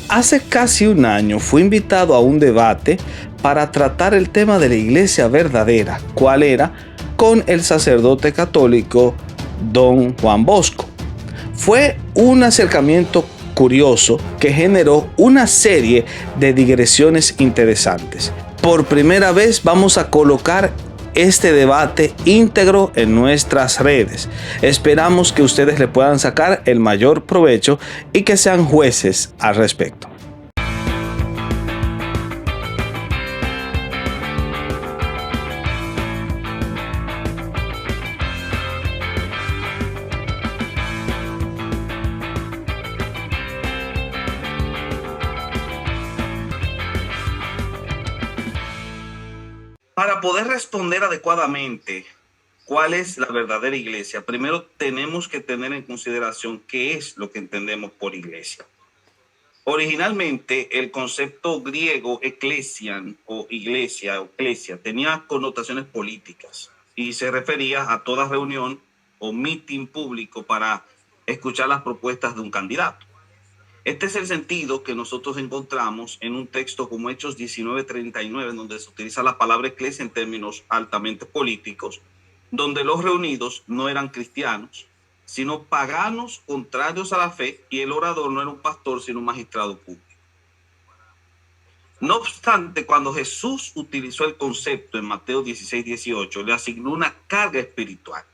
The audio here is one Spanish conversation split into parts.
Hace casi un año fui invitado a un debate para tratar el tema de la iglesia verdadera, cuál era, con el sacerdote católico Don Juan Bosco. Fue un acercamiento curioso que generó una serie de digresiones interesantes. Por primera vez vamos a colocar este debate íntegro en nuestras redes. Esperamos que ustedes le puedan sacar el mayor provecho y que sean jueces al respecto. Para poder responder adecuadamente cuál es la verdadera iglesia, primero tenemos que tener en consideración qué es lo que entendemos por iglesia. Originalmente, el concepto griego ecclesian o iglesia o eclesia tenía connotaciones políticas y se refería a toda reunión o meeting público para escuchar las propuestas de un candidato. Este es el sentido que nosotros encontramos en un texto como Hechos 19:39, donde se utiliza la palabra eclesia en términos altamente políticos, donde los reunidos no eran cristianos, sino paganos contrarios a la fe, y el orador no era un pastor, sino un magistrado público. No obstante, cuando Jesús utilizó el concepto en Mateo 16:18, le asignó una carga espiritual,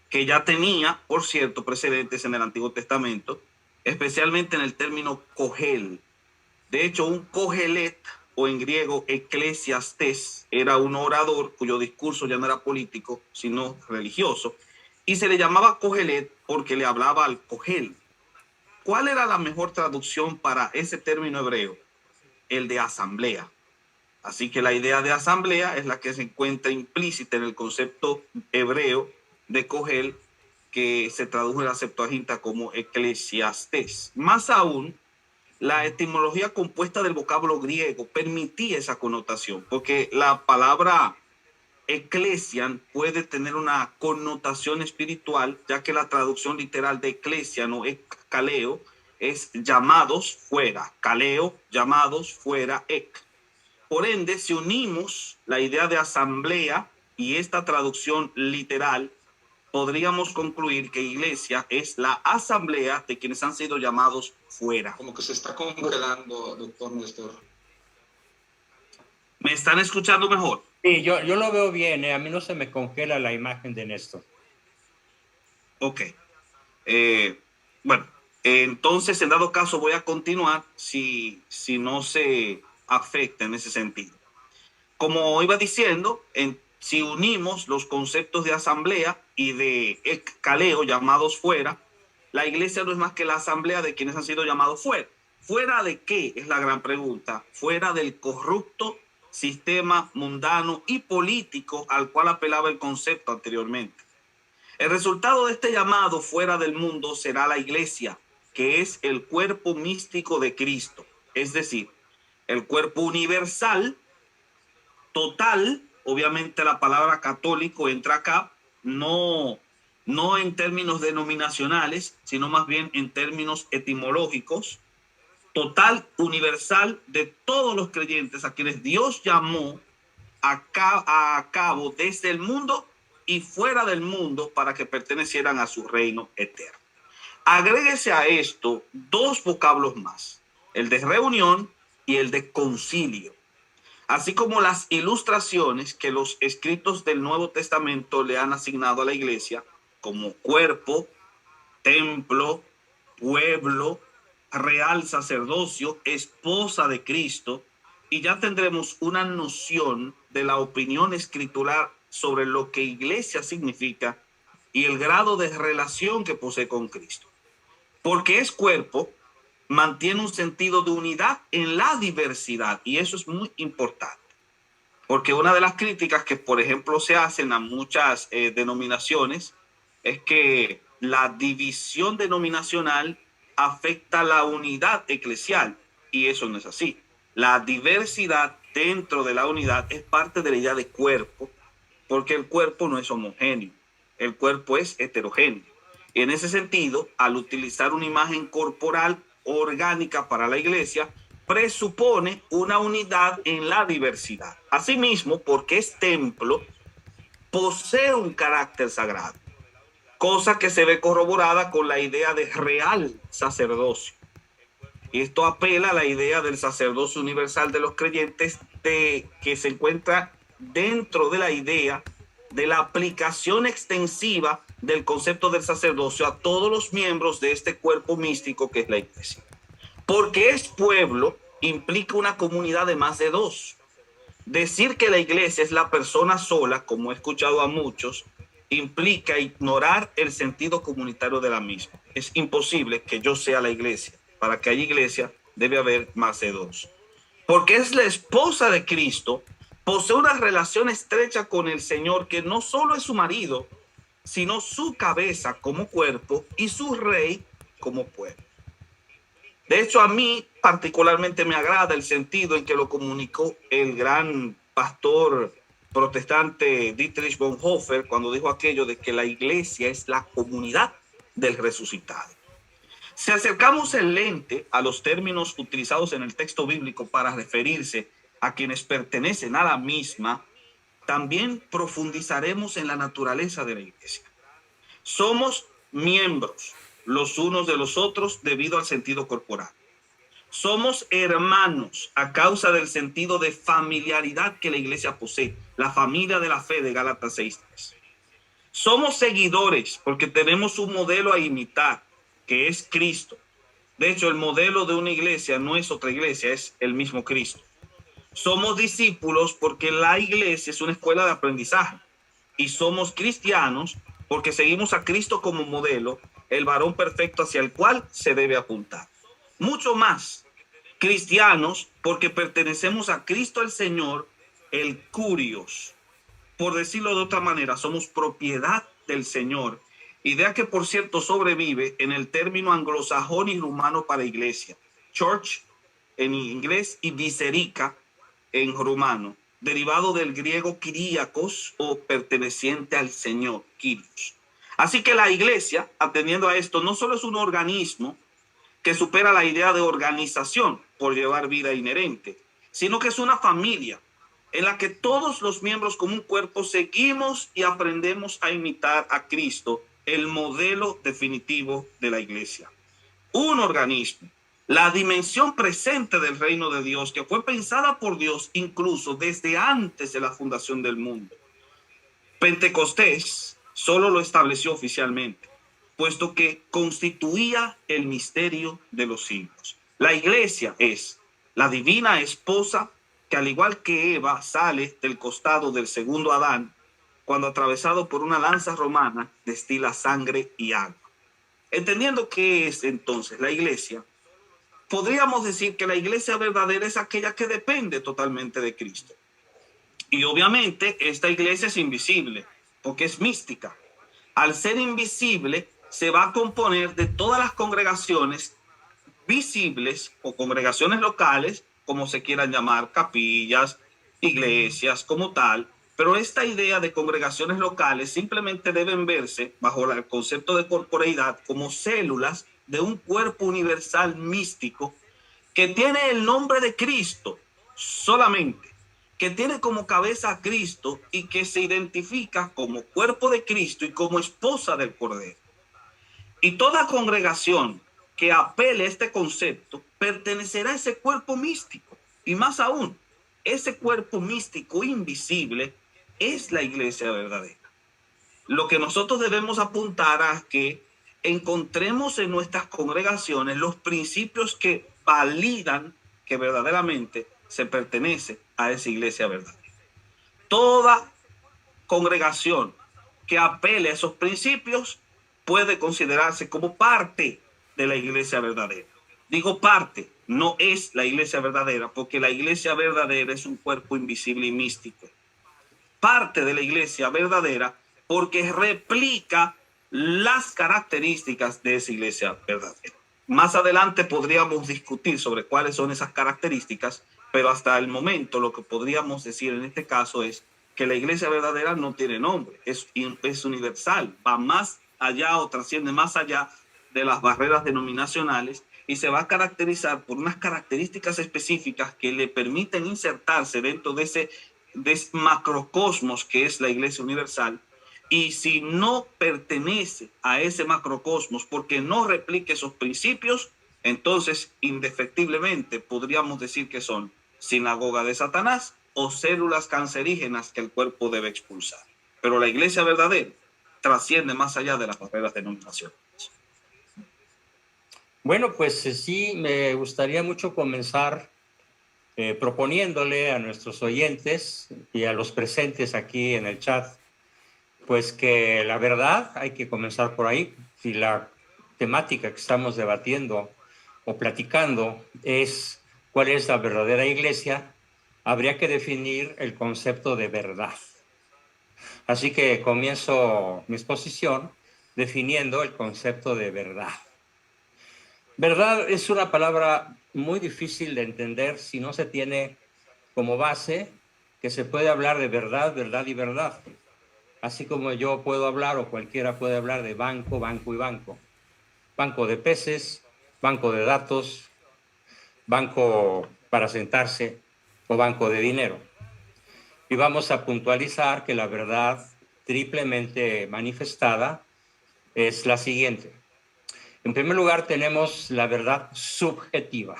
que ya tenía, por cierto, precedentes en el Antiguo Testamento, especialmente en el término cogel. De hecho, un cogelet, o en griego eclesiastés, era un orador cuyo discurso ya no era político, sino religioso, y se le llamaba cogelet porque le hablaba al cogel. ¿Cuál era la mejor traducción para ese término hebreo? El de asamblea. Así que la idea de asamblea es la que se encuentra implícita en el concepto hebreo de cogel, que se tradujo en la Septuaginta como eclesiastés. Más aún, la etimología compuesta del vocablo griego permitía esa connotación, porque la palabra eclesian puede tener una connotación espiritual, ya que la traducción literal de eclesian o caleo es llamados fuera, caleo, llamados fuera, ek. Por ende, si unimos la idea de asamblea y esta traducción literal, podríamos concluir que iglesia es la asamblea de quienes han sido llamados fuera. Como que se está congelando, doctor Néstor. ¿Me están escuchando mejor? Sí, yo lo veo bien, a mí no se me congela la imagen de Néstor. Ok. Bueno, entonces en dado caso voy a continuar si no se afecta en ese sentido. Como iba diciendo, si unimos los conceptos de asamblea y de caleo, llamados fuera, la iglesia no es más que la asamblea de quienes han sido llamados fuera. ¿Fuera de qué? Es la gran pregunta. Fuera del corrupto sistema mundano y político al cual apelaba el concepto anteriormente. El resultado de este llamado fuera del mundo será la iglesia, que es el cuerpo místico de Cristo, es decir, el cuerpo universal, total. Obviamente la palabra católico entra acá, no en términos denominacionales, sino más bien en términos etimológicos, total, universal, de todos los creyentes a quienes Dios llamó a cabo desde el mundo y fuera del mundo para que pertenecieran a su reino eterno. Agréguese a esto dos vocablos más, el de reunión y el de concilio, así como las ilustraciones que los escritos del Nuevo Testamento le han asignado a la iglesia como cuerpo, templo, pueblo, real sacerdocio, esposa de Cristo, y ya tendremos una noción de la opinión escritural sobre lo que iglesia significa y el grado de relación que posee con Cristo. Porque es cuerpo, mantiene un sentido de unidad en la diversidad, y eso es muy importante. Porque una de las críticas que, por ejemplo, se hacen a muchas denominaciones es que la división denominacional afecta la unidad eclesial, y eso no es así. La diversidad dentro de la unidad es parte de la idea de cuerpo, porque el cuerpo no es homogéneo, el cuerpo es heterogéneo. Y en ese sentido, al utilizar una imagen corporal orgánica para la iglesia, presupone una unidad en la diversidad. Asimismo, porque es templo, posee un carácter sagrado, cosa que se ve corroborada con la idea de real sacerdocio. Y esto apela a la idea del sacerdocio universal de los creyentes, que se encuentra dentro de la idea de la aplicación extensiva del concepto del sacerdocio a todos los miembros de este cuerpo místico que es la iglesia. Porque es pueblo implica una comunidad de más de dos. Decir que la iglesia es la persona sola, como he escuchado a muchos, implica ignorar el sentido comunitario de la misma. Es imposible que yo sea la iglesia. Para que haya iglesia debe haber más de dos. Porque es la esposa de Cristo, posee una relación estrecha con el Señor, que no solo es su marido, sino su cabeza como cuerpo y su rey como pueblo. De hecho, a mí particularmente me agrada el sentido en que lo comunicó el gran pastor protestante Dietrich Bonhoeffer cuando dijo aquello de que la iglesia es la comunidad del resucitado. Si acercamos el lente a los términos utilizados en el texto bíblico para referirse a quienes pertenecen a la misma, también profundizaremos en la naturaleza de la iglesia. Somos miembros los unos de los otros debido al sentido corporal. Somos hermanos a causa del sentido de familiaridad que la iglesia posee, la familia de la fe de Gálatas 6:3. Somos seguidores porque tenemos un modelo a imitar, que es Cristo. De hecho, el modelo de una iglesia no es otra iglesia, es el mismo Cristo. Somos discípulos porque la iglesia es una escuela de aprendizaje. Y somos cristianos porque seguimos a Cristo como modelo, el varón perfecto hacia el cual se debe apuntar. Mucho más, cristianos porque pertenecemos a Cristo el Señor, el Curios. Por decirlo de otra manera, somos propiedad del Señor. Idea que, por cierto, sobrevive en el término anglosajón y rumano para iglesia. Church en inglés y viserica en rumano, derivado del griego kyriakos o perteneciente al Señor, Kyrios. Así que la iglesia, atendiendo a esto, no solo es un organismo que supera la idea de organización por llevar vida inherente, sino que es una familia en la que todos los miembros como un cuerpo seguimos y aprendemos a imitar a Cristo, el modelo definitivo de la iglesia. Un organismo, la dimensión presente del reino de Dios, que fue pensada por Dios incluso desde antes de la fundación del mundo. Pentecostés solo lo estableció oficialmente, puesto que constituía el misterio de los siglos. La iglesia es la divina esposa que, al igual que Eva, sale del costado del segundo Adán, cuando atravesado por una lanza romana destila sangre y agua. Entendiendo qué es entonces la iglesia, podríamos decir que la iglesia verdadera es aquella que depende totalmente de Cristo. Y obviamente esta iglesia es invisible, porque es mística. Al ser invisible, se va a componer de todas las congregaciones visibles o congregaciones locales, como se quieran llamar, capillas, iglesias, como tal. Pero esta idea de congregaciones locales simplemente deben verse bajo el concepto de corporeidad como células de un cuerpo universal místico que tiene el nombre de Cristo solamente, que tiene como cabeza a Cristo y que se identifica como cuerpo de Cristo y como esposa del Cordero. Y toda congregación que apele a este concepto pertenecerá a ese cuerpo místico. Y más aún, ese cuerpo místico invisible es la iglesia verdadera. Lo que nosotros debemos apuntar a que encontremos en nuestras congregaciones los principios que validan que verdaderamente se pertenece a esa iglesia verdadera. Toda congregación que apele a esos principios puede considerarse como parte de la iglesia verdadera. Digo parte, no es la iglesia verdadera, porque la iglesia verdadera es un cuerpo invisible y místico. Parte de la iglesia verdadera porque replica las características de esa iglesia verdadera. Más adelante podríamos discutir sobre cuáles son esas características, pero hasta el momento lo que podríamos decir en este caso es que la iglesia verdadera no tiene nombre, es universal, va más allá o trasciende más allá de las barreras denominacionales y se va a caracterizar por unas características específicas que le permiten insertarse dentro de ese macrocosmos que es la Iglesia Universal. Y si no pertenece a ese macrocosmos porque no replica esos principios, entonces indefectiblemente podríamos decir que son sinagoga de Satanás o células cancerígenas que el cuerpo debe expulsar. Pero la iglesia verdadera trasciende más allá de las barreras denominacionales. Bueno, pues sí, me gustaría mucho comenzar proponiéndole a nuestros oyentes y a los presentes aquí en el chat, pues que la verdad hay que comenzar por ahí. Si la temática que estamos debatiendo o platicando es cuál es la verdadera iglesia, habría que definir el concepto de verdad. Así que comienzo mi exposición definiendo el concepto de verdad. Verdad es una palabra muy difícil de entender si no se tiene como base que se puede hablar de verdad, verdad y verdad. Así como yo puedo hablar o cualquiera puede hablar de banco, banco y banco. Banco de peces, banco de datos, banco para sentarse o banco de dinero. Y vamos a puntualizar que la verdad triplemente manifestada es la siguiente. En primer lugar, tenemos la verdad subjetiva,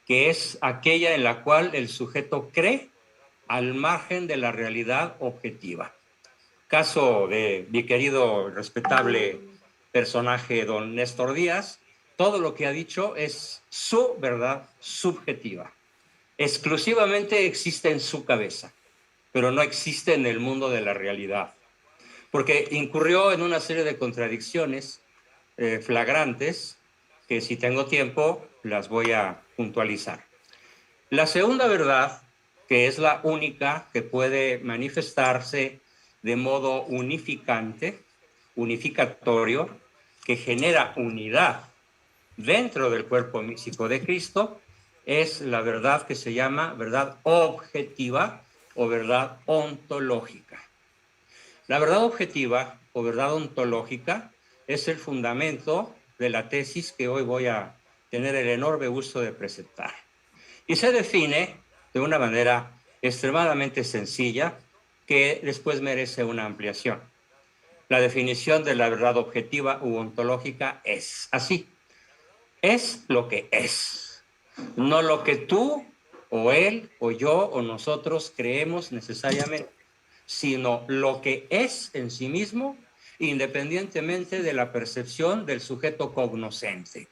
que es aquella en la cual el sujeto cree al margen de la realidad objetiva. Caso de mi querido, respetable personaje, don Néstor Díaz, todo lo que ha dicho es su verdad subjetiva. Exclusivamente existe en su cabeza, pero no existe en el mundo de la realidad, porque incurrió en una serie de contradicciones flagrantes que, si tengo tiempo, las voy a puntualizar. La segunda verdad, que es la única que puede manifestarse de modo unificatorio, que genera unidad dentro del cuerpo místico de Cristo, es la verdad que se llama verdad objetiva o verdad ontológica. La verdad objetiva o verdad ontológica es el fundamento de la tesis que hoy voy a tener el enorme gusto de presentar. Y se define de una manera extremadamente sencilla que después merece una ampliación. La definición de la verdad objetiva u ontológica es así. Es lo que es, no lo que tú o él o yo o nosotros creemos necesariamente, sino lo que es en sí mismo, independientemente de la percepción del sujeto cognoscente.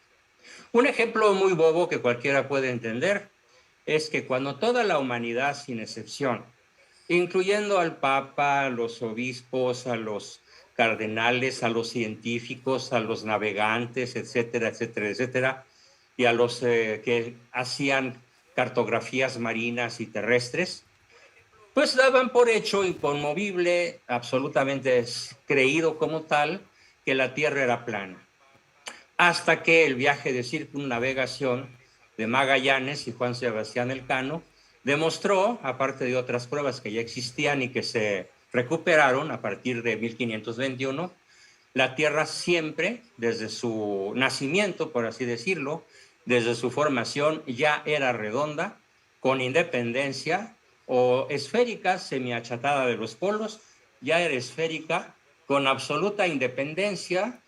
Un ejemplo muy bobo que cualquiera puede entender es que cuando toda la humanidad, sin excepción, incluyendo al Papa, a los obispos, a los cardenales, a los científicos, a los navegantes, etcétera, etcétera, etcétera, y a los que hacían cartografías marinas y terrestres, pues daban por hecho inconmovible, absolutamente creído como tal, que la Tierra era plana. Hasta que el viaje de circunnavegación de Magallanes y Juan Sebastián Elcano demostró, aparte de otras pruebas que ya existían y que se recuperaron a partir de 1521, la Tierra siempre, desde su nacimiento, por así decirlo, desde su formación, ya era redonda, con independencia, o esférica, semiachatada de los polos, ya era esférica, con absoluta independencia,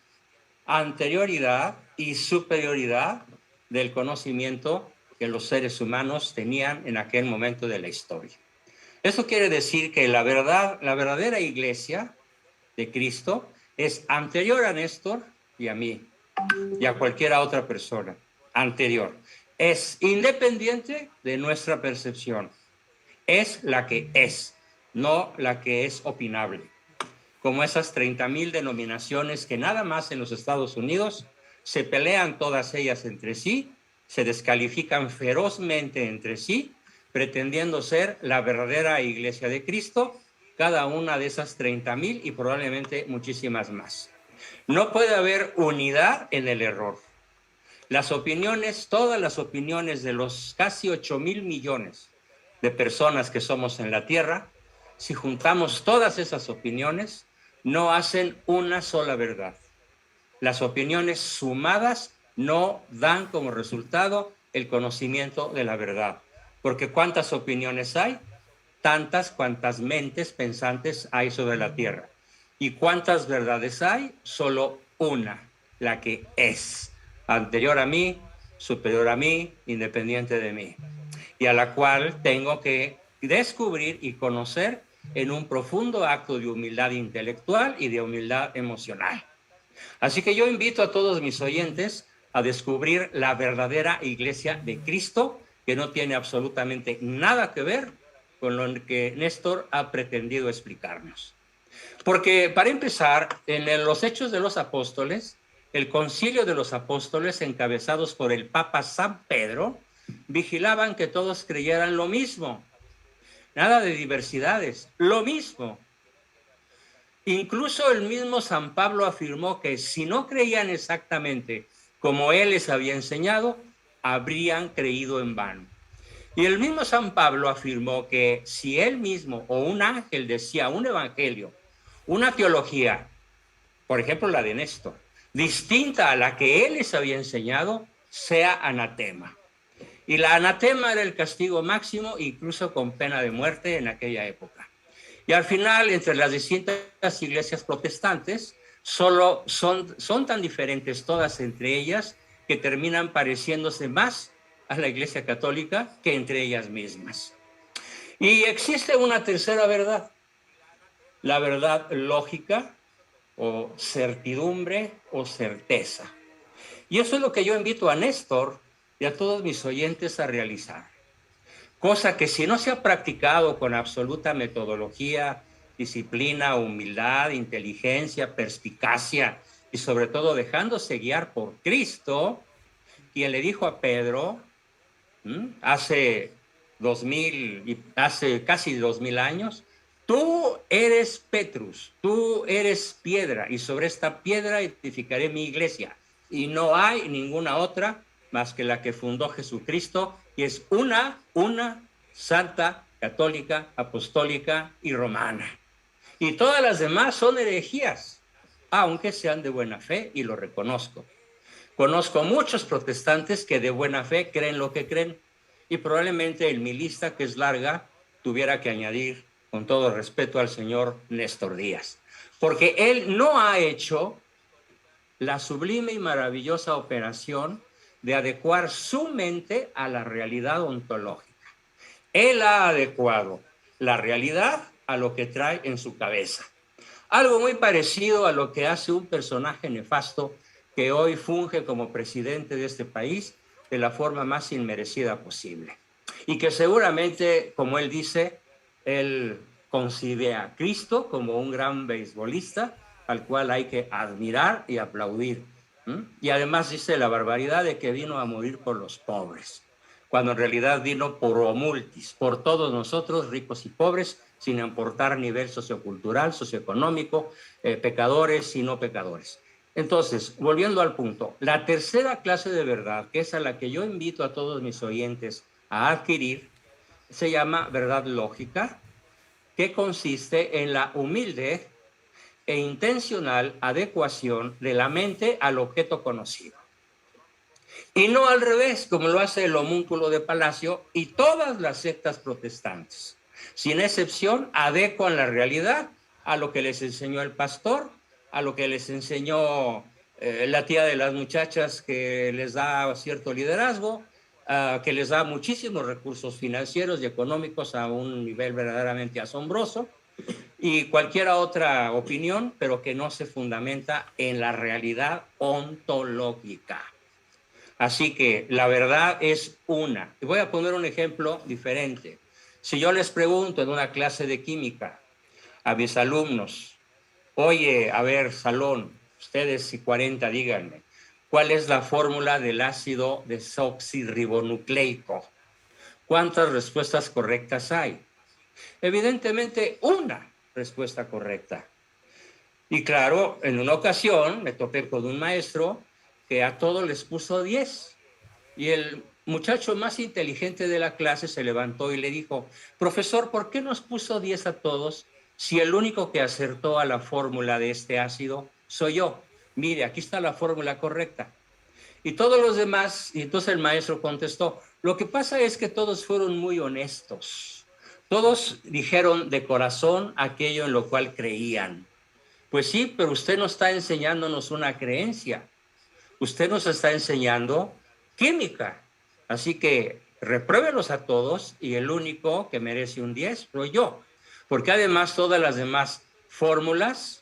anterioridad y superioridad del conocimiento que los seres humanos tenían en aquel momento de la historia. Eso quiere decir que la verdadera iglesia de Cristo es anterior a Néstor y a mí y a cualquier otra persona, anterior. Es independiente de nuestra percepción. Es la que es, no la que es opinable. Como esas 30,000 denominaciones que nada más en los Estados Unidos se pelean todas ellas entre sí, se descalifican ferozmente entre sí, pretendiendo ser la verdadera iglesia de Cristo, cada una de esas 30,000 y probablemente muchísimas más. No puede haber unidad en el error. Las opiniones, todas las opiniones de los casi 8,000 millones de personas que somos en la Tierra, si juntamos todas esas opiniones, no hacen una sola verdad. Las opiniones sumadas no dan como resultado el conocimiento de la verdad. Porque ¿cuántas opiniones hay? Tantas cuantas mentes pensantes hay sobre la tierra. ¿Y cuántas verdades hay? Solo una, la que es, anterior a mí, superior a mí, independiente de mí, y a la cual tengo que descubrir y conocer en un profundo acto de humildad intelectual y de humildad emocional. Así que yo invito a todos mis oyentes a descubrir la verdadera iglesia de Cristo, que no tiene absolutamente nada que ver con lo que Néstor ha pretendido explicarnos. Porque para empezar, en los Hechos de los Apóstoles, el Concilio de los Apóstoles, encabezados por el Papa San Pedro, vigilaban que todos creyeran lo mismo. Nada de diversidades, lo mismo. Incluso el mismo San Pablo afirmó que si no creían exactamente como él les había enseñado, habrían creído en vano. Y el mismo San Pablo afirmó que si él mismo o un ángel decía un evangelio, una teología, por ejemplo la de Néstor, distinta a la que él les había enseñado, sea anatema. Y la anatema era el castigo máximo, incluso con pena de muerte en aquella época. Y al final, entre las distintas iglesias protestantes, solo son tan diferentes todas entre ellas que terminan pareciéndose más a la Iglesia Católica que entre ellas mismas. Y existe una tercera verdad, la verdad lógica o certidumbre o certeza. Y eso es lo que yo invito a Néstor y a todos mis oyentes a realizar. Cosa que si no se ha practicado con absoluta metodología, disciplina, humildad, inteligencia, perspicacia y sobre todo dejándose guiar por Cristo, quien le dijo a Pedro hace casi 2000 años, tú eres Petrus, tú eres piedra y sobre esta piedra edificaré mi iglesia y no hay ninguna otra más que la que fundó Jesucristo y es una santa, católica, apostólica y romana. Y todas las demás son herejías, aunque sean de buena fe y lo reconozco. Conozco muchos protestantes que de buena fe creen lo que creen y probablemente en mi lista, que es larga, tuviera que añadir, con todo respeto, al señor Néstor Díaz, porque él no ha hecho la sublime y maravillosa operación de adecuar su mente a la realidad ontológica. Él ha adecuado la realidad a lo que trae en su cabeza. Algo muy parecido a lo que hace un personaje nefasto que hoy funge como presidente de este país de la forma más inmerecida posible. Y que seguramente, como él dice, él considera a Cristo como un gran beisbolista al cual hay que admirar y aplaudir. Y además dice la barbaridad de que vino a morir por los pobres, cuando en realidad vino por omultis, por todos nosotros, ricos y pobres, sin importar nivel sociocultural, socioeconómico, pecadores y no pecadores. Entonces, volviendo al punto, la tercera clase de verdad, que es a la que yo invito a todos mis oyentes a adquirir, se llama verdad lógica, que consiste en la humilde e intencional adecuación de la mente al objeto conocido. Y no al revés, como lo hace el homúnculo de Palacio y todas las sectas protestantes. Sin excepción, adecuan la realidad a lo que les enseñó el pastor, a lo que les enseñó la tía de las muchachas que les da cierto liderazgo, que les da muchísimos recursos financieros y económicos a un nivel verdaderamente asombroso, y cualquier otra opinión, pero que no se fundamenta en la realidad ontológica. Así que la verdad es una. Y voy a poner un ejemplo diferente. Si yo les pregunto en una clase de química a mis alumnos, oye, a ver, salón, ustedes y 40, díganme, ¿cuál es la fórmula del ácido desoxirribonucleico? ¿Cuántas respuestas correctas hay? Evidentemente, una respuesta correcta. Y claro, en una ocasión me topé con un maestro que a todos les puso 10. Y el muchacho más inteligente de la clase se levantó y le dijo, profesor, ¿por qué nos puso 10 a todos si el único que acertó a la fórmula de este ácido soy yo? Mire, aquí está la fórmula correcta. Y todos los demás, y entonces el maestro contestó, lo que pasa es que todos fueron muy honestos. Todos dijeron de corazón aquello en lo cual creían. Pues sí, pero usted no está enseñándonos una creencia. Usted nos está enseñando química. Así que repruébelos a todos y el único que merece un 10 soy yo. Porque además todas las demás fórmulas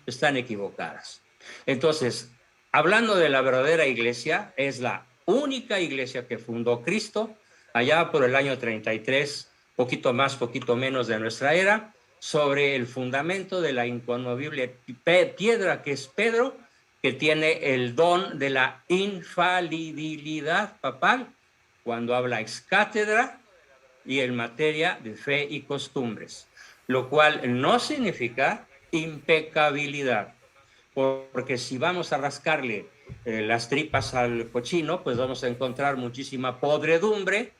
están equivocadas. Entonces, hablando de la verdadera iglesia, es la única iglesia que fundó Cristo allá por el año 33, poquito más, poquito menos de nuestra era, sobre el fundamento de la inconmovible piedra que es Pedro, que tiene el don de la infalibilidad papal cuando habla ex cátedra y en materia de fe y costumbres, lo cual no significa impecabilidad, porque si vamos a rascarle las tripas al cochino, pues vamos a encontrar muchísima podredumbre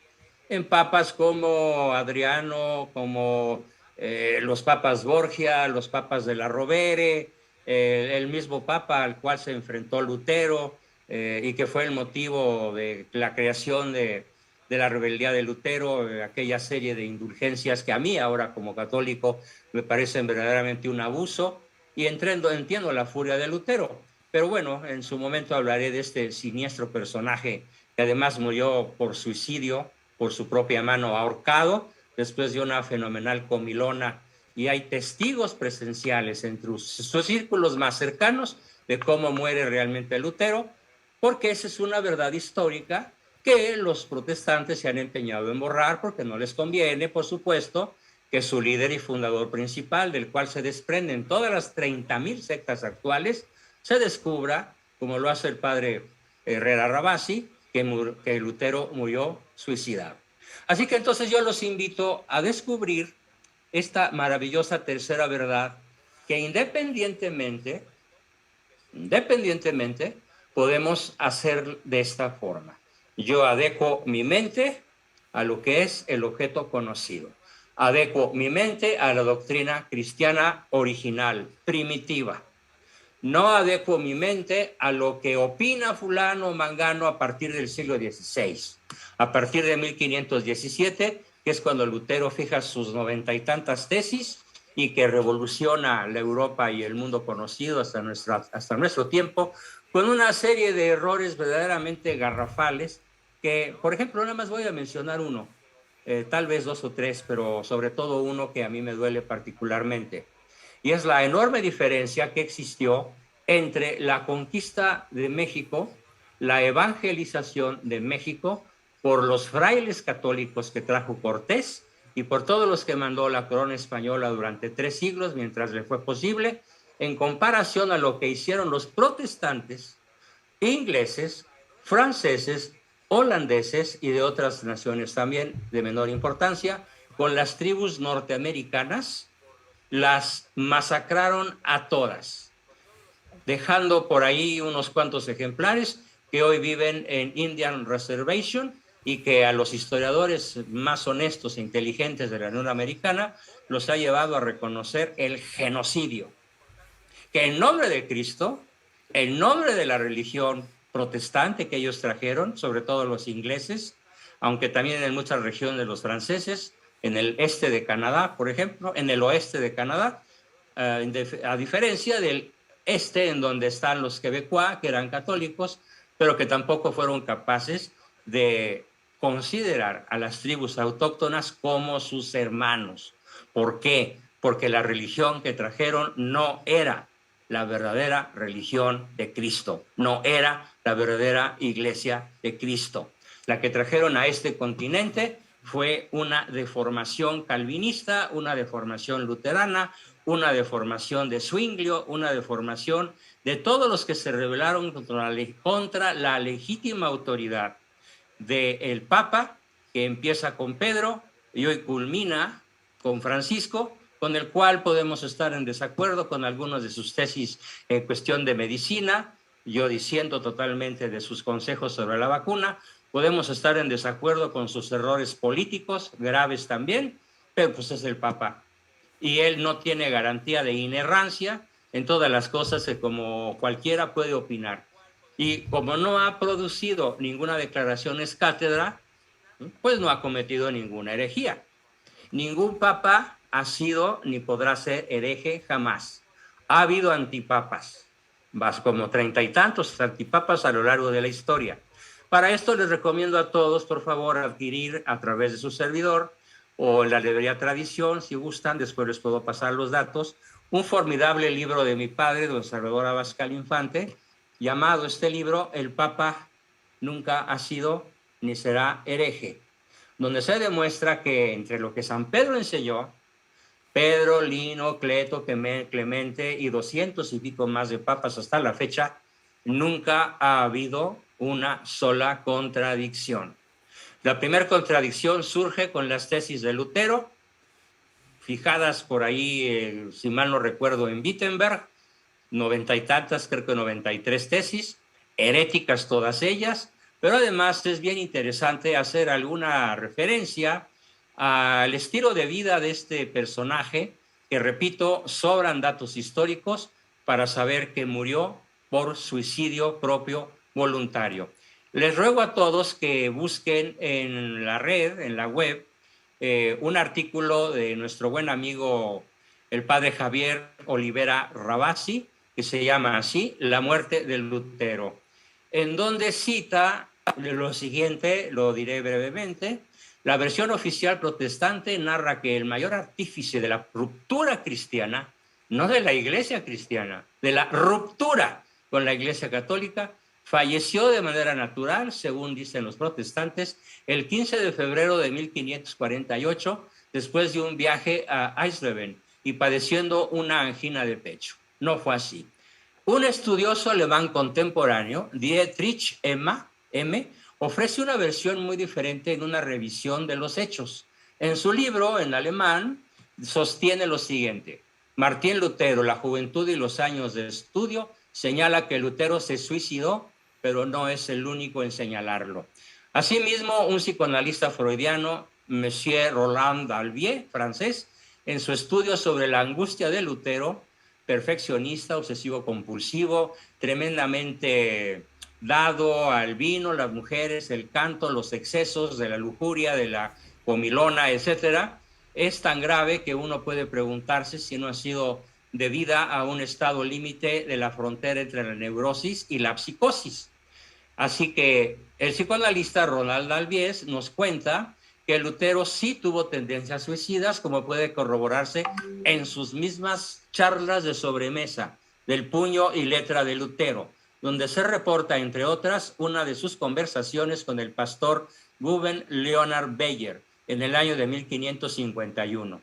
en papas como Adriano, como los papas Borgia, los papas de la Rovere, el mismo papa al cual se enfrentó Lutero y que fue el motivo de la creación de la rebeldía de Lutero, aquella serie de indulgencias que a mí ahora como católico me parecen verdaderamente un abuso, y entiendo la furia de Lutero. Pero bueno, en su momento hablaré de este siniestro personaje que además murió por suicidio, por su propia mano, ahorcado, después de una fenomenal comilona, y hay testigos presenciales entre sus círculos más cercanos de cómo muere realmente Lutero, porque esa es una verdad histórica que los protestantes se han empeñado en borrar porque no les conviene, por supuesto, que su líder y fundador principal, del cual se desprenden todas las 30,000 sectas actuales, se descubra, como lo hace el padre Herrera Rabasi, que Lutero murió suicidado. Así que entonces yo los invito a descubrir esta maravillosa tercera verdad que independientemente podemos hacer de esta forma. Yo adecuo mi mente a lo que es el objeto conocido. Adecuo mi mente a la doctrina cristiana original, primitiva. No adecuo mi mente a lo que opina fulano o mangano a partir del siglo XVI. A partir de 1517, que es cuando Lutero fija sus 90 y tantas tesis y que revoluciona la Europa y el mundo conocido hasta nuestro tiempo, con una serie de errores verdaderamente garrafales que, por ejemplo, nada más voy a mencionar uno, tal vez dos o tres, pero sobre todo uno que a mí me duele particularmente. Y es la enorme diferencia que existió entre la conquista de México, la evangelización de México por los frailes católicos que trajo Cortés y por todos los que mandó la corona española durante 3 siglos mientras le fue posible, en comparación a lo que hicieron los protestantes, ingleses, franceses, holandeses y de otras naciones también de menor importancia, con las tribus norteamericanas. Las masacraron a todas, dejando por ahí unos cuantos ejemplares que hoy viven en Indian Reservation y que a los historiadores más honestos e inteligentes de la Unión Americana los ha llevado a reconocer el genocidio, que en nombre de Cristo, en nombre de la religión protestante que ellos trajeron, sobre todo los ingleses, aunque también en muchas regiones de los franceses, en el este de Canadá, por ejemplo, en el oeste de Canadá, a diferencia del este en donde están los quebecois, que eran católicos, pero que tampoco fueron capaces de considerar a las tribus autóctonas como sus hermanos. ¿Por qué? Porque la religión que trajeron no era la verdadera religión de Cristo, no era la verdadera iglesia de Cristo. La que trajeron a este continente fue una deformación calvinista, una deformación luterana, una deformación de Zwinglio, una deformación de todos los que se rebelaron contra la legítima autoridad del Papa, que empieza con Pedro y hoy culmina con Francisco, con el cual podemos estar en desacuerdo con algunas de sus tesis en cuestión de medicina, yo diciendo totalmente de sus consejos sobre la vacuna. Podemos estar en desacuerdo con sus errores políticos, graves también, pero pues es el Papa. Y él no tiene garantía de inerrancia, en todas las cosas que como cualquiera puede opinar. Y como no ha producido ninguna declaración ex cátedra, pues no ha cometido ninguna herejía. Ningún papa ha sido ni podrá ser hereje jamás. Ha habido antipapas, más como 30 y tantos antipapas a lo largo de la historia. Para esto les recomiendo a todos, por favor, adquirir a través de su servidor o en la librería Tradición, si gustan, después les puedo pasar los datos, un formidable libro de mi padre, don Salvador Abascal Infante, llamado este libro El Papa nunca ha sido ni será hereje, donde se demuestra que entre lo que San Pedro enseñó, Pedro, Lino, Cleto, Clemente y 200 y pico más de papas hasta la fecha, nunca ha habido una sola contradicción. La primera contradicción surge con las tesis de Lutero, fijadas por ahí, si mal no recuerdo, en Wittenberg, 90 y tantas, creo que 93 tesis, heréticas todas ellas, pero además es bien interesante hacer alguna referencia al estilo de vida de este personaje, que repito, sobran datos históricos para saber que murió por suicidio propio voluntario. Les ruego a todos que busquen en la red, en la web, un artículo de nuestro buen amigo el padre Javier Olivera Rabasi, que se llama así, La muerte de Lutero, en donde cita lo siguiente, lo diré brevemente. La versión oficial protestante narra que el mayor artífice de la ruptura cristiana, no de la iglesia cristiana, de la ruptura con la iglesia católica, falleció de manera natural, según dicen los protestantes, el 15 de febrero de 1548, después de un viaje a Eisleben y padeciendo una angina de pecho. No fue así. Un estudioso alemán contemporáneo, Dietrich M., ofrece una versión muy diferente en una revisión de los hechos. En su libro, en alemán, sostiene lo siguiente: Martín Lutero, La juventud y los años de estudio, señala que Lutero se suicidó, pero no es el único en señalarlo. Asimismo, un psicoanalista freudiano, Monsieur Roland Dalvier, francés, en su estudio sobre la angustia de Lutero, perfeccionista, obsesivo-compulsivo, tremendamente dado al vino, las mujeres, el canto, los excesos de la lujuria, de la comilona, etcétera, es tan grave que uno puede preguntarse si no ha sido debida a un estado límite de la frontera entre la neurosis y la psicosis. Así que el psicoanalista Ronald Dalvies nos cuenta que Lutero sí tuvo tendencias suicidas, como puede corroborarse en sus mismas charlas de sobremesa del puño y letra de Lutero, donde se reporta, entre otras, una de sus conversaciones con el pastor Guben Leonard Beyer en el año de 1551.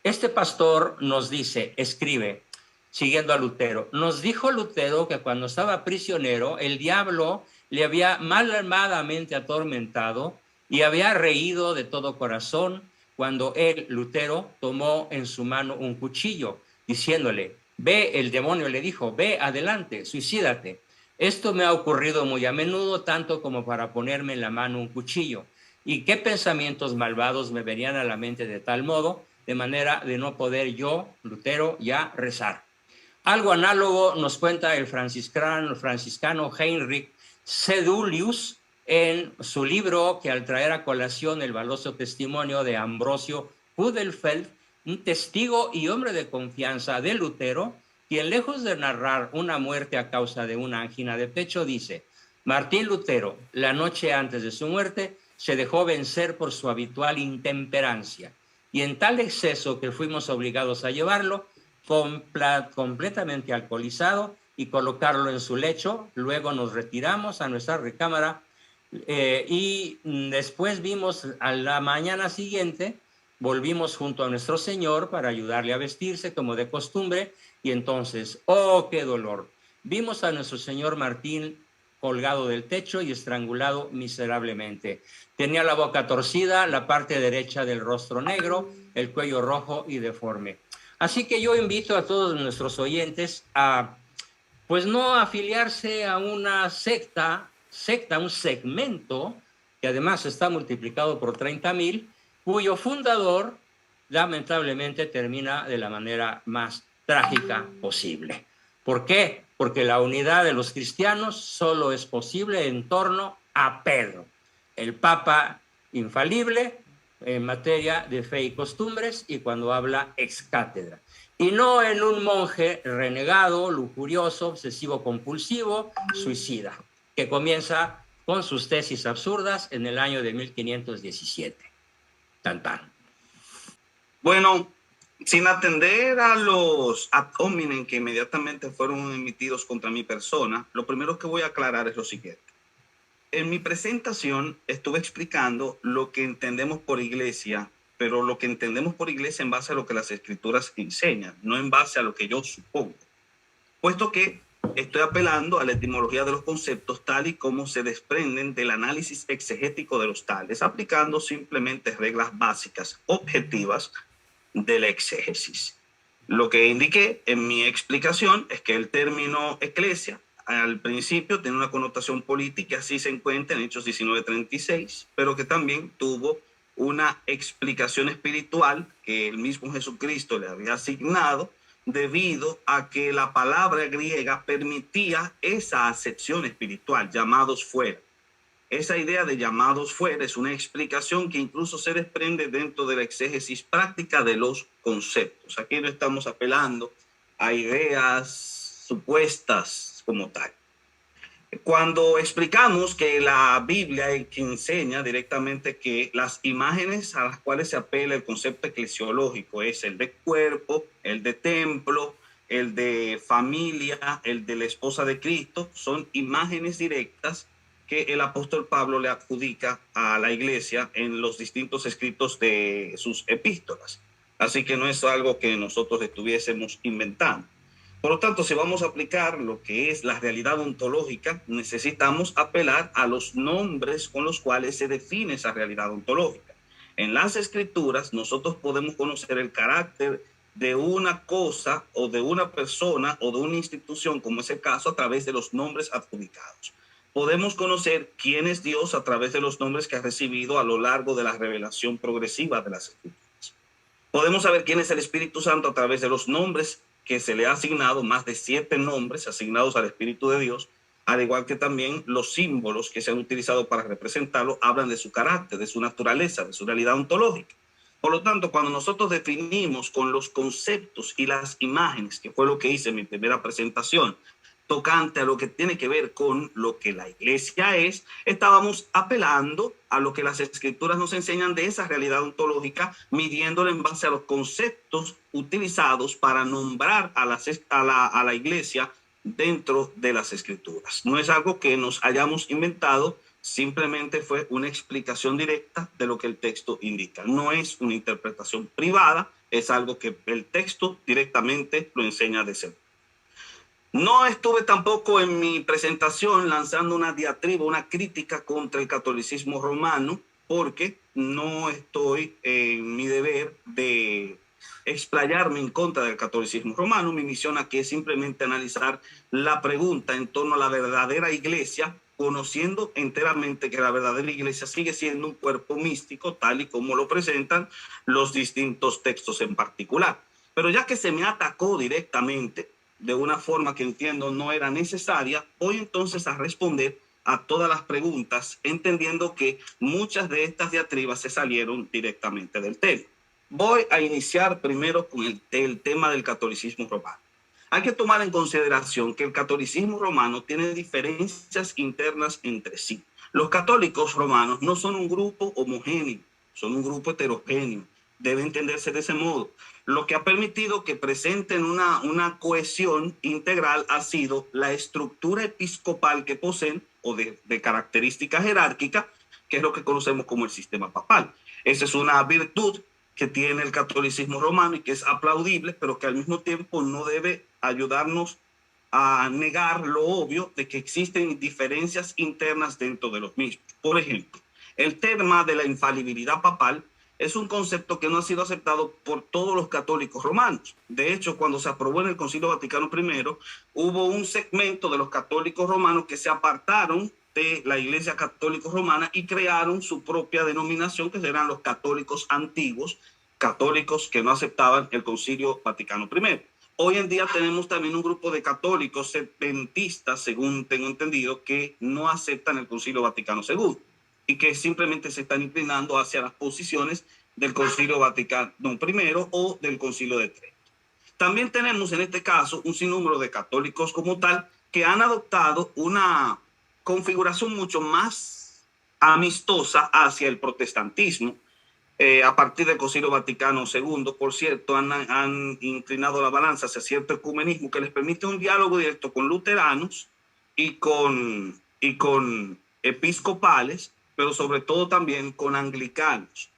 Este pastor nos dice, escribe, siguiendo a Lutero, nos dijo Lutero que cuando estaba prisionero, el diablo le había malmadamente atormentado y había reído de todo corazón cuando él, Lutero, tomó en su mano un cuchillo, diciéndole, ve, el demonio le dijo, ve adelante, suicídate. Esto me ha ocurrido muy a menudo, tanto como para ponerme en la mano un cuchillo. ¿Y qué pensamientos malvados me venían a la mente de tal modo, de manera de no poder yo, Lutero, ya rezar? Algo análogo nos cuenta el franciscano Heinrich Sedulius en su libro, que al traer a colación el valioso testimonio de Ambrosio Pudelfeld, un testigo y hombre de confianza de Lutero, quien lejos de narrar una muerte a causa de una angina de pecho, dice, Martín Lutero, la noche antes de su muerte, se dejó vencer por su habitual intemperancia, y en tal exceso que fuimos obligados a llevarlo, completamente alcoholizado, y colocarlo en su lecho. Luego nos retiramos a nuestra recámara y después vimos a la mañana siguiente, volvimos junto a nuestro Señor para ayudarle a vestirse como de costumbre, y entonces, ¡oh, qué dolor! Vimos a nuestro Señor Martín colgado del techo y estrangulado miserablemente. Tenía la boca torcida, la parte derecha del rostro negro, el cuello rojo y deforme. Así que yo invito a todos nuestros oyentes a, pues no afiliarse a una secta, un segmento, que además está multiplicado por 30,000, cuyo fundador lamentablemente termina de la manera más trágica posible. ¿Por qué? Porque la unidad de los cristianos solo es posible en torno a Pedro, el Papa infalible en materia de fe y costumbres y cuando habla ex cátedra. Y no en un monje renegado, lujurioso, obsesivo compulsivo, suicida, que comienza con sus tesis absurdas en el año de 1517. Tan tan. Bueno, sin atender a los ad hominem que inmediatamente fueron emitidos contra mi persona, lo primero que voy a aclarar es lo siguiente. En mi presentación estuve explicando lo que entendemos por iglesia, pero lo que entendemos por iglesia en base a lo que las escrituras enseñan, no en base a lo que yo supongo. Puesto que estoy apelando a la etimología de los conceptos tal y como se desprenden del análisis exegético de los tales, aplicando simplemente reglas básicas, objetivas de la exégesis. Lo que indiqué en mi explicación es que el término eclesia al principio tiene una connotación política, así se encuentra en Hechos 19:36, pero que también tuvo una explicación espiritual que el mismo Jesucristo le había asignado debido a que la palabra griega permitía esa acepción espiritual, llamados fuera. Esa idea de llamados fuera es una explicación que incluso se desprende dentro de la exégesis práctica de los conceptos. Aquí no estamos apelando a ideas supuestas como tal. Cuando explicamos que la Biblia es que enseña directamente que las imágenes a las cuales se apela el concepto eclesiológico es el de cuerpo, el de templo, el de familia, el de la esposa de Cristo, son imágenes directas que el apóstol Pablo le adjudica a la iglesia en los distintos escritos de sus epístolas. Así que no es algo que nosotros estuviésemos inventando. Por lo tanto, si vamos a aplicar lo que es la realidad ontológica, necesitamos apelar a los nombres con los cuales se define esa realidad ontológica. En las escrituras, nosotros podemos conocer el carácter de una cosa o de una persona o de una institución, como es el caso, a través de los nombres adjudicados. Podemos conocer quién es Dios a través de los nombres que ha recibido a lo largo de la revelación progresiva de las escrituras. Podemos saber quién es el Espíritu Santo a través de los nombres que se le ha asignado, más de 7 nombres asignados al Espíritu de Dios, al igual que también los símbolos que se han utilizado para representarlo hablan de su carácter, de su naturaleza, de su realidad ontológica. Por lo tanto, cuando nosotros definimos con los conceptos y las imágenes, que fue lo que hice en mi primera presentación, tocante a lo que tiene que ver con lo que la iglesia es, estábamos apelando a lo que las escrituras nos enseñan de esa realidad ontológica, midiéndola en base a los conceptos utilizados para nombrar a la iglesia dentro de las escrituras. No es algo que nos hayamos inventado, simplemente fue una explicación directa de lo que el texto indica. No es una interpretación privada, es algo que el texto directamente lo enseña de ser. No estuve tampoco en mi presentación lanzando una diatriba, una crítica contra el catolicismo romano, porque no estoy en mi deber de explayarme en contra del catolicismo romano. Mi misión aquí es simplemente analizar la pregunta en torno a la verdadera iglesia, conociendo enteramente que la verdadera iglesia sigue siendo un cuerpo místico, tal y como lo presentan los distintos textos en particular. Pero ya que se me atacó directamente, de una forma que entiendo no era necesaria, voy entonces a responder a todas las preguntas, entendiendo que muchas de estas diatribas se salieron directamente del tema. Voy a iniciar primero con el tema del catolicismo romano. Hay que tomar en consideración que el catolicismo romano tiene diferencias internas entre sí. Los católicos romanos no son un grupo homogéneo, son un grupo heterogéneo. Debe entenderse de ese modo. Lo que ha permitido que presenten una cohesión integral ha sido la estructura episcopal que poseen o de característica jerárquica, que es lo que conocemos como el sistema papal. Esa es una virtud que tiene el catolicismo romano y que es aplaudible, pero que al mismo tiempo no debe ayudarnos a negar lo obvio de que existen diferencias internas dentro de los mismos. Por ejemplo, el tema de la infalibilidad papal es un concepto que no ha sido aceptado por todos los católicos romanos. De hecho, cuando se aprobó en el Concilio Vaticano I, hubo un segmento de los católicos romanos que se apartaron de la Iglesia Católica Romana y crearon su propia denominación, que serán los católicos antiguos, católicos que no aceptaban el Concilio Vaticano I. Hoy en día tenemos también un grupo de católicos adventistas, según tengo entendido, que no aceptan el Concilio Vaticano II y que simplemente se están inclinando hacia las posiciones del Concilio Vaticano I o del Concilio de Trento. También tenemos en este caso un sinnúmero de católicos como tal que han adoptado una configuración mucho más amistosa hacia el protestantismo. A partir del Concilio Vaticano II, por cierto, han inclinado la balanza hacia cierto ecumenismo que les permite un diálogo directo con luteranos y con episcopales, pero sobre todo también con anglicanos.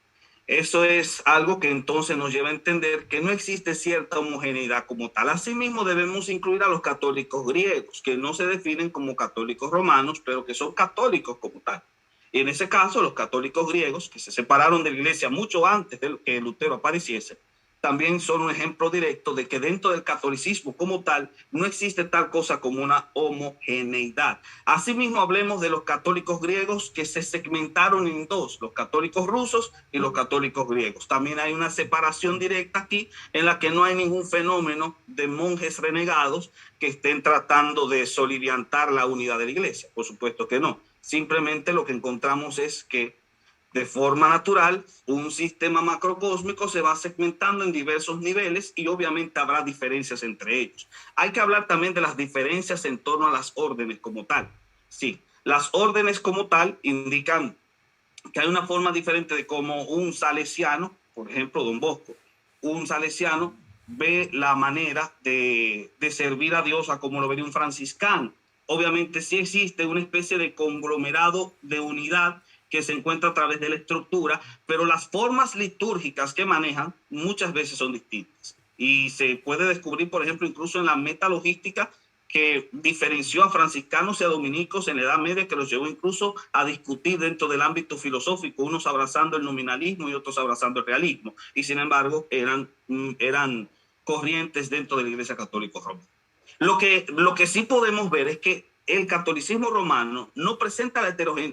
Eso es algo que entonces nos lleva a entender que no existe cierta homogeneidad como tal. Asimismo, debemos incluir a los católicos griegos, que no se definen como católicos romanos, pero que son católicos como tal. Y en ese caso, los católicos griegos, que se separaron de la iglesia mucho antes de que Lutero apareciese, también son un ejemplo directo de que dentro del catolicismo como tal no existe tal cosa como una homogeneidad. Asimismo, hablemos de los católicos griegos que se segmentaron en dos, los católicos rusos y los católicos griegos. También hay una separación directa aquí en la que no hay ningún fenómeno de monjes renegados que estén tratando de soliviantar la unidad de la iglesia. Por supuesto que no. Simplemente lo que encontramos es que de forma natural, un sistema macrocósmico se va segmentando en diversos niveles y obviamente habrá diferencias entre ellos. Hay que hablar también de las diferencias en torno a las órdenes como tal. Sí, las órdenes como tal indican que hay una forma diferente de cómo un salesiano, por ejemplo, Don Bosco, un salesiano ve la manera de servir a Dios a como lo vería un franciscano. Obviamente sí existe una especie de conglomerado de unidad que se encuentra a través de la estructura, pero las formas litúrgicas que manejan muchas veces son distintas. Y se puede descubrir, por ejemplo, incluso en la metalogística, que diferenció a franciscanos y a dominicos en la Edad Media, que los llevó incluso a discutir dentro del ámbito filosófico, unos abrazando el nominalismo y otros abrazando el realismo. Y sin embargo, eran corrientes dentro de la Iglesia Católica Romana. Lo que sí podemos ver es que el catolicismo romano no presenta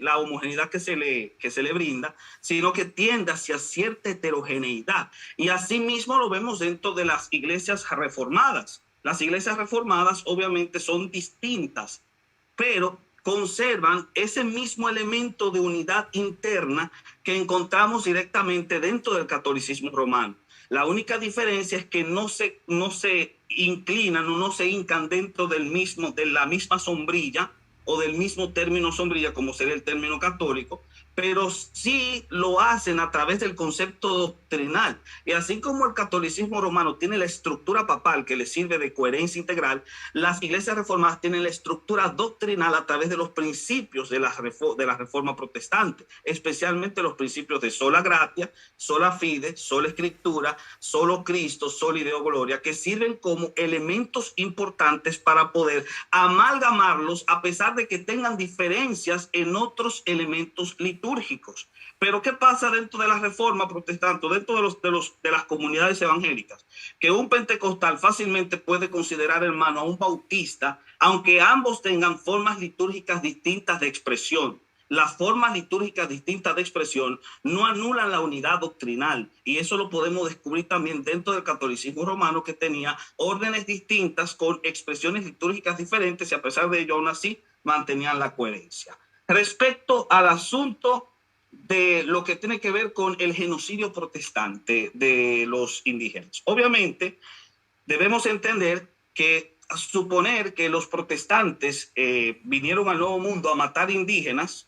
la homogeneidad que se le brinda, sino que tiende hacia cierta heterogeneidad. Y asimismo lo vemos dentro de las iglesias reformadas. Las iglesias reformadas obviamente son distintas, pero conservan ese mismo elemento de unidad interna que encontramos directamente dentro del catolicismo romano. La única diferencia es que no se inclinan o no se hincan dentro de la misma sombrilla o del mismo término sombrilla, como sería el término católico, pero sí lo hacen a través del concepto doctrinal. Y así como el catolicismo romano tiene la estructura papal que le sirve de coherencia integral, las iglesias reformadas tienen la estructura doctrinal a través de los principios de la reforma protestante, especialmente los principios de sola gratia, sola fide, sola escritura, solo Cristo, sola Deo gloria, que sirven como elementos importantes para poder amalgamarlos a pesar de que tengan diferencias en otros elementos litúrgicos. Pero ¿qué pasa dentro de la reforma protestante, dentro de las comunidades evangélicas? Que un pentecostal fácilmente puede considerar hermano a un bautista, aunque ambos tengan formas litúrgicas distintas de expresión. Las formas litúrgicas distintas de expresión no anulan la unidad doctrinal, y eso lo podemos descubrir también dentro del catolicismo romano, que tenía órdenes distintas con expresiones litúrgicas diferentes, y a pesar de ello aún así mantenían la coherencia. Respecto al asunto de lo que tiene que ver con el genocidio protestante de los indígenas, obviamente debemos entender que suponer que los protestantes vinieron al Nuevo Mundo a matar indígenas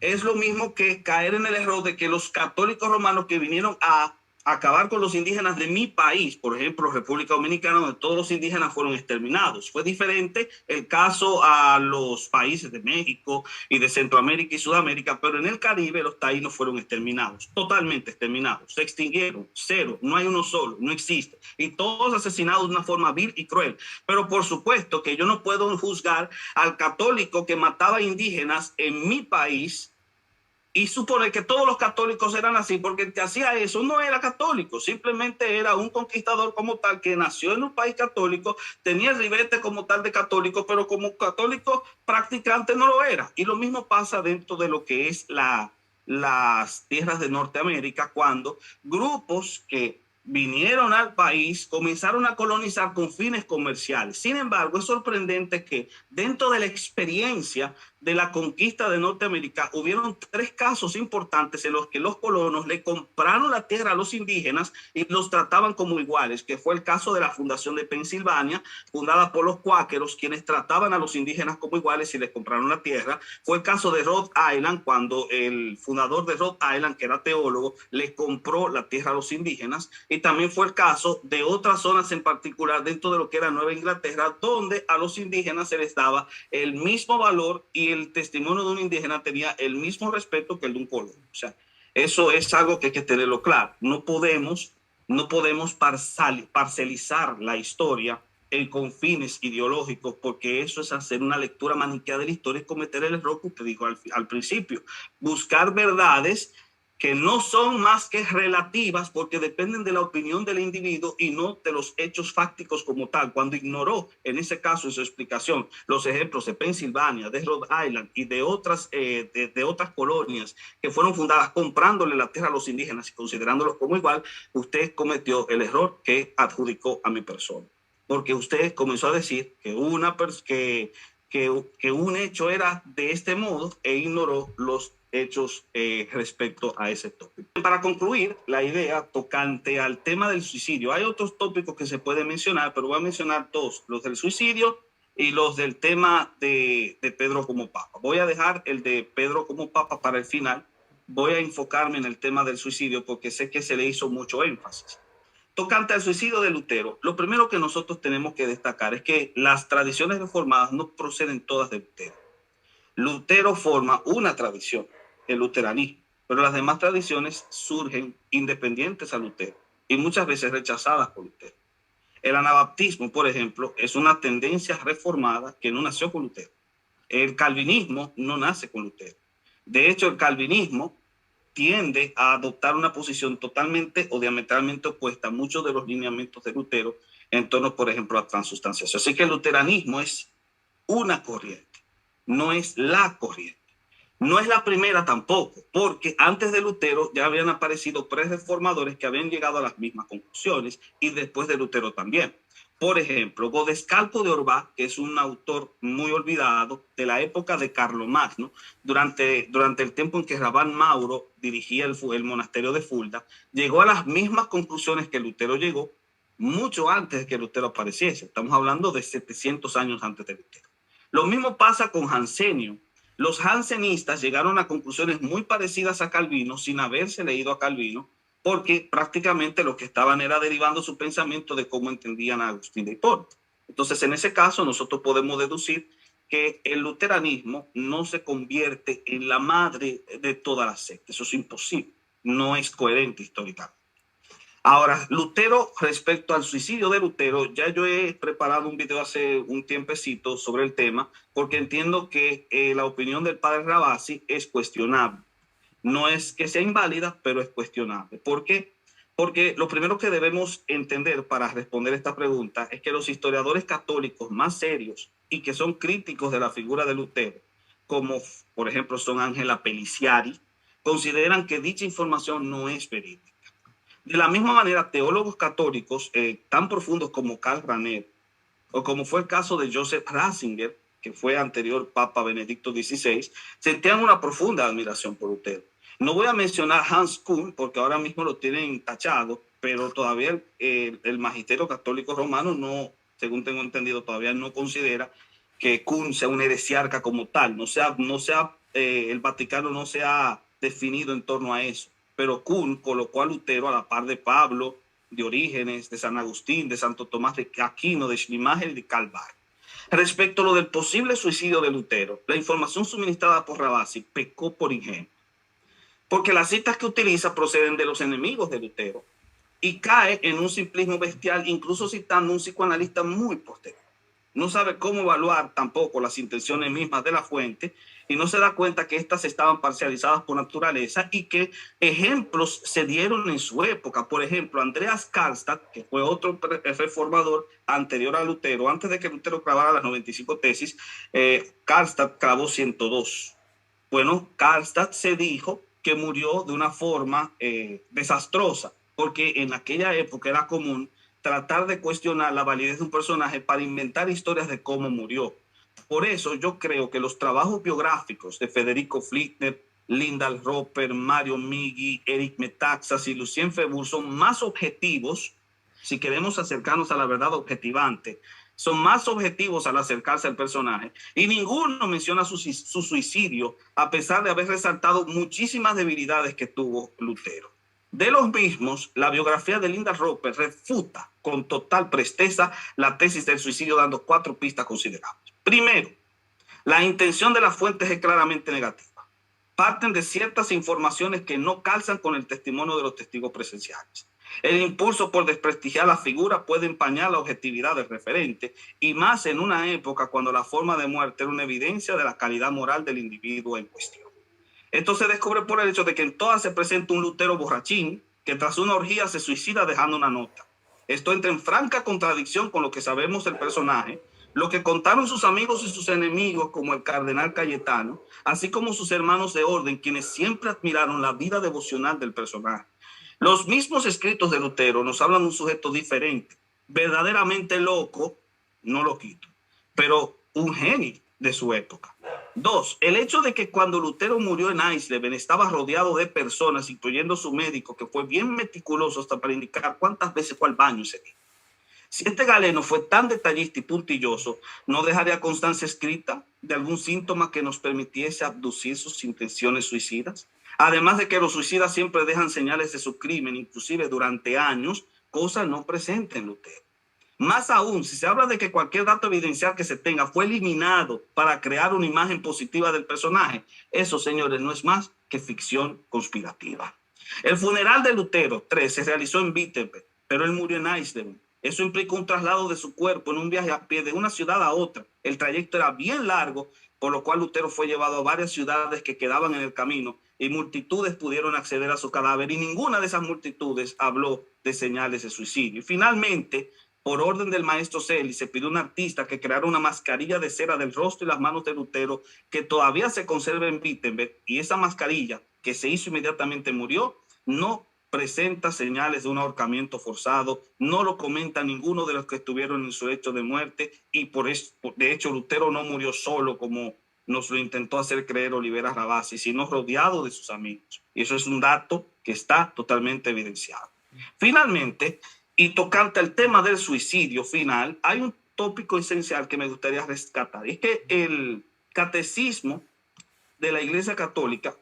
es lo mismo que caer en el error de que los católicos romanos que vinieron a acabar con los indígenas de mi país, por ejemplo, República Dominicana, donde todos los indígenas fueron exterminados. Fue diferente el caso a los países de México y de Centroamérica y Sudamérica, pero en el Caribe los taínos fueron exterminados, totalmente exterminados, se extinguieron, cero, no hay uno solo, no existe, y todos asesinados de una forma vil y cruel. Pero por supuesto que yo no puedo juzgar al católico que mataba indígenas en mi país y suponer que todos los católicos eran así, porque el que hacía eso no era católico, simplemente era un conquistador como tal, que nació en un país católico, tenía el ribete como tal de católico, pero como católico practicante no lo era. Y lo mismo pasa dentro de lo que es las tierras de Norteamérica, cuando grupos que vinieron al país, comenzaron a colonizar con fines comerciales. Sin embargo, es sorprendente que dentro de la experiencia de la conquista de Norteamérica hubieron 3 casos importantes en los que los colonos le compraron la tierra a los indígenas y los trataban como iguales, que fue el caso de la fundación de Pensilvania, fundada por los cuáqueros, quienes trataban a los indígenas como iguales y les compraron la tierra. Fue el caso de Rhode Island, cuando el fundador de Rhode Island, que era teólogo, le compró la tierra a los indígenas. Y también fue el caso de otras zonas en particular dentro de lo que era Nueva Inglaterra, donde a los indígenas se les daba el mismo valor y el testimonio de un indígena tenía el mismo respeto que el de un colono. O sea, eso es algo que hay que tenerlo claro. No podemos parcelizar la historia con fines ideológicos, porque eso es hacer una lectura maniquea de la historia y cometer el error que usted dijo al principio. Buscar verdades que no son más que relativas porque dependen de la opinión del individuo y no de los hechos fácticos como tal. Cuando ignoró, en ese caso, en su explicación, los ejemplos de Pensilvania, de Rhode Island y de otras colonias que fueron fundadas comprándole la tierra a los indígenas y considerándolos como igual, usted cometió el error que adjudicó a mi persona. Porque usted comenzó a decir que un hecho era de este modo e ignoró los hechos respecto a ese tópico. Para concluir la idea tocante al tema del suicidio, hay otros tópicos que se pueden mencionar, pero voy a mencionar 2, los del suicidio y los del tema de Pedro como Papa. Voy a dejar el de Pedro como Papa para el final. Voy a enfocarme en el tema del suicidio porque sé que se le hizo mucho énfasis. Tocante al suicidio de Lutero, lo primero que nosotros tenemos que destacar es que las tradiciones reformadas no proceden todas de Lutero. Lutero forma una tradición, el luteranismo, pero las demás tradiciones surgen independientes a Lutero y muchas veces rechazadas por Lutero. El anabaptismo, por ejemplo, es una tendencia reformada que no nació con Lutero. El calvinismo no nace con Lutero. De hecho, el calvinismo tiende a adoptar una posición totalmente o diametralmente opuesta a muchos de los lineamientos de Lutero en torno, por ejemplo, a transustanciación. Así que el luteranismo es una corriente, no es la corriente. No es la primera tampoco, porque antes de Lutero ya habían aparecido 3 reformadores que habían llegado a las mismas conclusiones y después de Lutero también. Por ejemplo, Godescalco de Orbá, que es un autor muy olvidado de la época de Carlomagno, durante el tiempo en que Rabán Mauro dirigía el monasterio de Fulda, llegó a las mismas conclusiones que Lutero llegó mucho antes de que Lutero apareciese. Estamos hablando de 700 años antes de Lutero. Lo mismo pasa con Jansenio. Los jansenistas llegaron a conclusiones muy parecidas a Calvino sin haberse leído a Calvino, porque prácticamente lo que estaban era derivando su pensamiento de cómo entendían a Agustín de Hipona. Entonces, en ese caso, nosotros podemos deducir que el luteranismo no se convierte en la madre de todas las sectas. Eso es imposible, no es coherente históricamente. Ahora, Lutero, respecto al suicidio de Lutero, ya yo he preparado un video hace un tiempecito sobre el tema, porque entiendo que la opinión del padre Ravasi es cuestionable. No es que sea inválida, pero es cuestionable. ¿Por qué? Porque lo primero que debemos entender para responder esta pregunta es que los historiadores católicos más serios y que son críticos de la figura de Lutero, como por ejemplo son Angela Peliciari, consideran que dicha información no es verídica. De la misma manera, teólogos católicos tan profundos como Karl Rahner, o como fue el caso de Joseph Ratzinger, que fue anterior Papa Benedicto XVI, sentían una profunda admiración por Lutero. No voy a mencionar Hans Kuhn, porque ahora mismo lo tienen tachado, pero todavía el magisterio católico romano no, según tengo entendido, todavía no considera que Kuhn sea un heresiarca como tal. El Vaticano no se ha definido en torno a eso. Pero Kuhn colocó a Lutero a la par de Pablo, de Orígenes, de San Agustín, de Santo Tomás de Aquino, de Schleiermacher y de Calvar. Respecto a lo del posible suicidio de Lutero, la información suministrada por Ravasi pecó por ingenio, porque las citas que utiliza proceden de los enemigos de Lutero y cae en un simplismo bestial, incluso citando a un psicoanalista muy posterior. No sabe cómo evaluar tampoco las intenciones mismas de la fuente y no se da cuenta que éstas estaban parcializadas por naturaleza y que ejemplos se dieron en su época. Por ejemplo, Andreas Karlstadt, que fue otro reformador anterior a Lutero, antes de que Lutero clavara las 95 tesis, Karlstadt clavó 102. Bueno, Karlstadt se dijo que murió de una forma desastrosa. porque en aquella época era común tratar de cuestionar la validez de un personaje para inventar historias de cómo murió. Por eso yo creo que los trabajos biográficos de Federico Flickner, Lyndall Roper, Mario Miggi, Eric Metaxas y Lucien Febvre son más objetivos, si queremos acercarnos a la verdad objetivante, son más objetivos al acercarse al personaje, y ninguno menciona su suicidio, a pesar de haber resaltado muchísimas debilidades que tuvo Lutero. De los mismos, la biografía de Lyndall Roper refuta con total presteza la tesis del suicidio, dando 4 pistas considerables. Primero, la intención de las fuentes es claramente negativa. Parten de ciertas informaciones que no calzan con el testimonio de los testigos presenciales. El impulso por desprestigiar la figura puede empañar la objetividad del referente, y más en una época cuando la forma de muerte era una evidencia de la calidad moral del individuo en cuestión. Esto se descubre por el hecho de que en todas se presenta un Lutero borrachín que tras una orgía se suicida dejando una nota. Esto entra en franca contradicción con lo que sabemos del personaje, lo que contaron sus amigos y sus enemigos como el cardenal Cayetano, así como sus hermanos de orden, quienes siempre admiraron la vida devocional del personaje. Los mismos escritos de Lutero nos hablan de un sujeto diferente, verdaderamente loco, no lo quito, pero un genio de su época. 2. El hecho de que cuando Lutero murió en Eisleben estaba rodeado de personas, incluyendo su médico, que fue bien meticuloso hasta para indicar cuántas veces fue al baño ese día. Si este galeno fue tan detallista y puntilloso, ¿no dejaría constancia escrita de algún síntoma que nos permitiese abducir sus intenciones suicidas? Además de que los suicidas siempre dejan señales de su crimen, inclusive durante años, cosa no presente en Lutero. Más aún, si se habla de que cualquier dato evidencial que se tenga fue eliminado para crear una imagen positiva del personaje, eso, señores, no es más que ficción conspirativa. El funeral de Lutero, 3, se realizó en Wittenberg, pero él murió en Eisleben. Eso implicó un traslado de su cuerpo en un viaje a pie de una ciudad a otra. El trayecto era bien largo, por lo cual Lutero fue llevado a varias ciudades que quedaban en el camino, y multitudes pudieron acceder a su cadáver, y ninguna de esas multitudes habló de señales de suicidio. Y finalmente, por orden del maestro Celi, se pidió a un artista que creara una mascarilla de cera del rostro y las manos de Lutero, que todavía se conserva en Wittenberg, y esa mascarilla, que se hizo inmediatamente murió, no presenta señales de un ahorcamiento forzado, no lo comenta ninguno de los que estuvieron en su hecho de muerte, y de hecho Lutero no murió solo como nos lo intentó hacer creer Olivera Rabasi, sino rodeado de sus amigos. Y eso es un dato que está totalmente evidenciado. Finalmente, y tocante al tema del suicidio final, hay un tópico esencial que me gustaría rescatar. Es que el catecismo de la Iglesia Católica,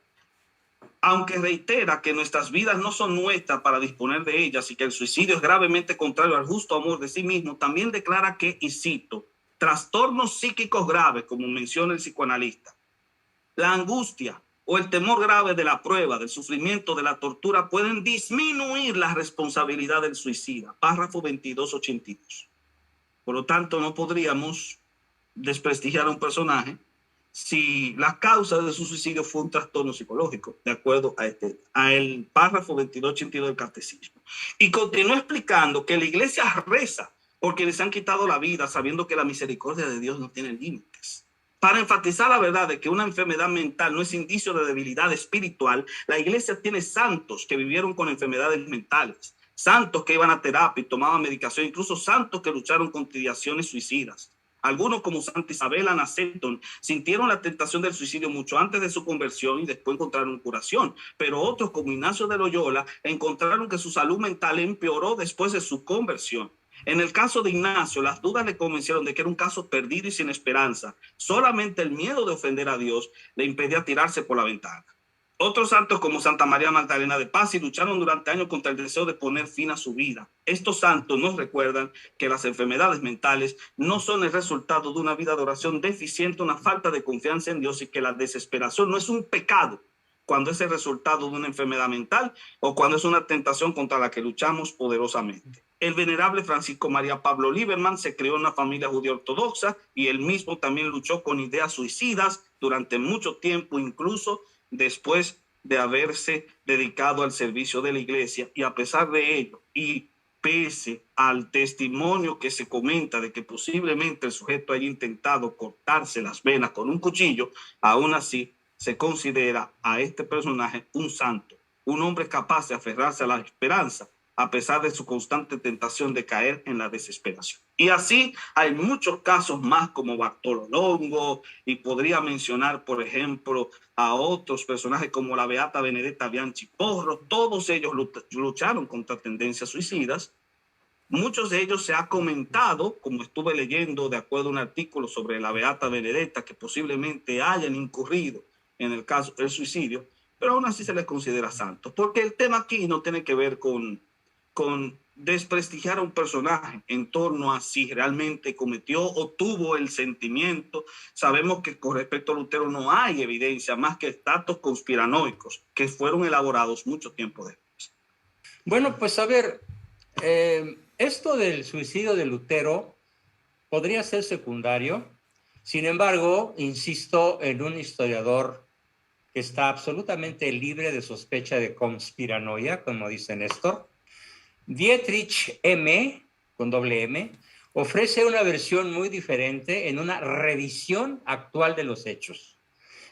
aunque reitera que nuestras vidas no son nuestras para disponer de ellas y que el suicidio es gravemente contrario al justo amor de sí mismo, también declara que, y cito, trastornos psíquicos graves, como menciona el psicoanalista, la angustia o el temor grave de la prueba, del sufrimiento, de la tortura, pueden disminuir la responsabilidad del suicida. Párrafo 2282. Por lo tanto, no podríamos desprestigiar a un personaje si la causa de su suicidio fue un trastorno psicológico, de acuerdo a el párrafo 2282 del catecismo. Y continúa explicando que la iglesia reza porque les han quitado la vida, sabiendo que la misericordia de Dios no tiene límites. Para enfatizar la verdad de que una enfermedad mental no es indicio de debilidad espiritual, la iglesia tiene santos que vivieron con enfermedades mentales, santos que iban a terapia y tomaban medicación, incluso santos que lucharon contra ideaciones suicidas. Algunos, como Santa Isabel Anaceton, sintieron la tentación del suicidio mucho antes de su conversión y después encontraron curación. Pero otros, como Ignacio de Loyola, encontraron que su salud mental empeoró después de su conversión. En el caso de Ignacio, las dudas le convencieron de que era un caso perdido y sin esperanza. Solamente el miedo de ofender a Dios le impedía tirarse por la ventana. Otros santos, como Santa María Magdalena de Paz, lucharon durante años contra el deseo de poner fin a su vida. Estos santos nos recuerdan que las enfermedades mentales no son el resultado de una vida de oración deficiente, una falta de confianza en Dios, y que la desesperación no es un pecado cuando es el resultado de una enfermedad mental o cuando es una tentación contra la que luchamos poderosamente. El venerable Francisco María Pablo Lieberman se crió en una familia judía ortodoxa y él mismo también luchó con ideas suicidas durante mucho tiempo, incluso después de haberse dedicado al servicio de la iglesia. Y a pesar de ello, y pese al testimonio que se comenta de que posiblemente el sujeto haya intentado cortarse las venas con un cuchillo, aún así se considera a este personaje un santo, un hombre capaz de aferrarse a la esperanza a pesar de su constante tentación de caer en la desesperación. Y así hay muchos casos más como Bartolo Longo, y podría mencionar, por ejemplo, a otros personajes como la beata Benedetta Bianchi Porro. Todos ellos lucharon contra tendencias suicidas. Muchos de ellos se ha comentado, como estuve leyendo de acuerdo a un artículo sobre la beata Benedetta, que posiblemente hayan incurrido en el caso del suicidio, pero aún así se les considera santos, porque el tema aquí no tiene que ver con desprestigiar a un personaje en torno a si realmente cometió o tuvo el sentimiento. Sabemos que con respecto a Lutero no hay evidencia más que datos conspiranoicos que fueron elaborados mucho tiempo después. Bueno, pues a ver, esto del suicidio de Lutero podría ser secundario. Sin embargo, insisto en un historiador que está absolutamente libre de sospecha de conspiranoia, como dice Néstor. Dietrich M, con doble M, ofrece una versión muy diferente en una revisión actual de los hechos.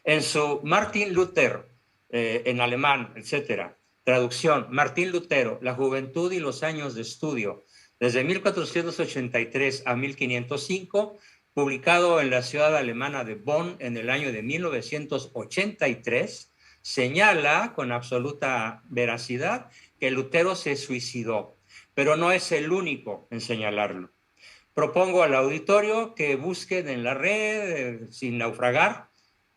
En su Martin Luther, en alemán, etcétera, traducción, Martín Lutero, la juventud y los años de estudio, desde 1483 a 1505, publicado en la ciudad alemana de Bonn en el año de 1983, señala con absoluta veracidad que Lutero se suicidó, pero no es el único en señalarlo. Propongo al auditorio que busquen en la red sin naufragar,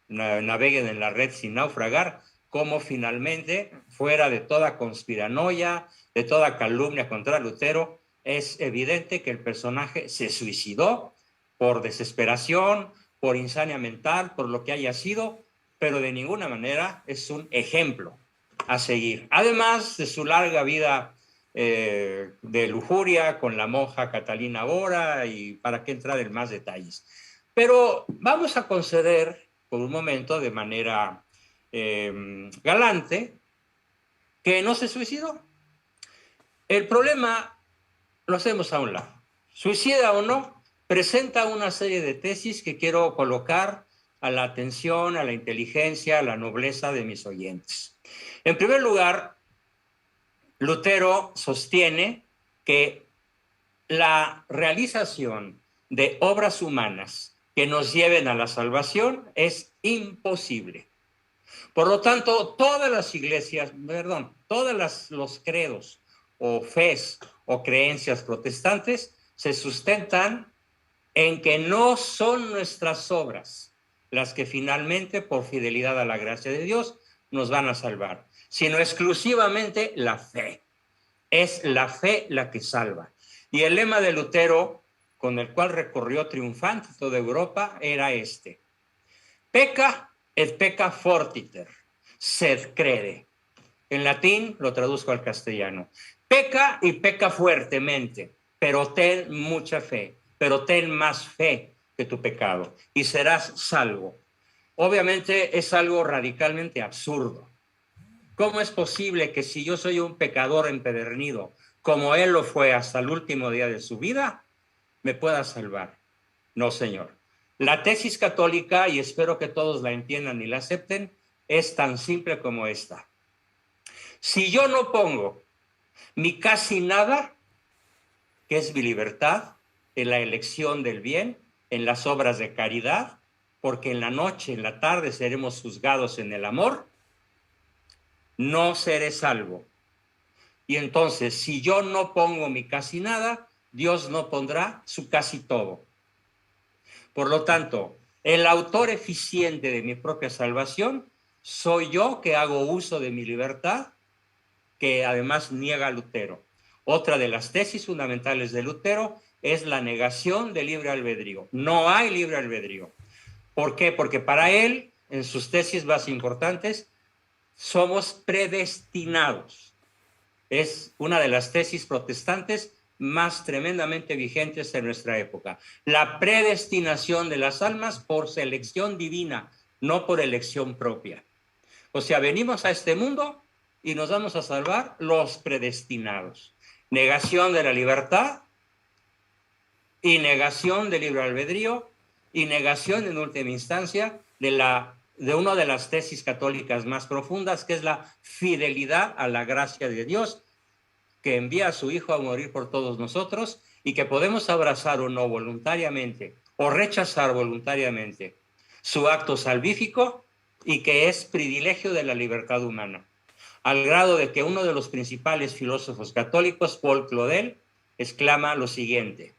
naveguen en la red sin naufragar, cómo finalmente, fuera de toda conspiranoia, de toda calumnia contra Lutero, es evidente que el personaje se suicidó por desesperación, por insania mental, por lo que haya sido, pero de ninguna manera es un ejemplo a seguir. Además de su larga vida de lujuria con la monja Catalina Bora, y para qué entrar en más detalles. Pero vamos a conceder por un momento de manera galante que no se suicidó. El problema lo hacemos a un lado. Suicida o no, presenta una serie de tesis que quiero colocar a la atención, a la inteligencia, a la nobleza de mis oyentes. En primer lugar, Lutero sostiene que la realización de obras humanas que nos lleven a la salvación es imposible. Por lo tanto, todas las iglesias, todos los credos o fes o creencias protestantes se sustentan en que no son nuestras obras las que finalmente, por fidelidad a la gracia de Dios, nos van a salvar, sino exclusivamente la fe. Es la fe la que salva. Y el lema de Lutero, con el cual recorrió triunfante toda Europa, era este: Pecca et pecca fortiter, sed crede. En latín lo traduzco al castellano: peca y peca fuertemente, pero ten mucha fe, pero ten más fe que tu pecado y serás salvo. Obviamente es algo radicalmente absurdo. ¿Cómo es posible que si yo soy un pecador empedernido, como él lo fue hasta el último día de su vida, me pueda salvar? No, señor. La tesis católica, y espero que todos la entiendan y la acepten, es tan simple como esta. Si yo no pongo mi casi nada, que es mi libertad, en la elección del bien, en las obras de caridad, porque en la noche, en la tarde seremos juzgados en el amor, no seré salvo. Y entonces, si yo no pongo mi casi nada, Dios no pondrá su casi todo. Por lo tanto, el autor eficiente de mi propia salvación soy yo, que hago uso de mi libertad, que además niega Lutero. Otra de las tesis fundamentales de Lutero es la negación del libre albedrío. No hay libre albedrío. ¿Por qué? Porque para él, en sus tesis más importantes, somos predestinados. Es una de las tesis protestantes más tremendamente vigentes en nuestra época. La predestinación de las almas por selección divina, no por elección propia. O sea, venimos a este mundo y nos vamos a salvar los predestinados. Negación de la libertad y negación del libre albedrío y negación en última instancia de una de las tesis católicas más profundas, que es la fidelidad a la gracia de Dios, que envía a su Hijo a morir por todos nosotros y que podemos abrazar o no voluntariamente o rechazar voluntariamente su acto salvífico y que es privilegio de la libertad humana, al grado de que uno de los principales filósofos católicos, Paul Claudel, exclama lo siguiente: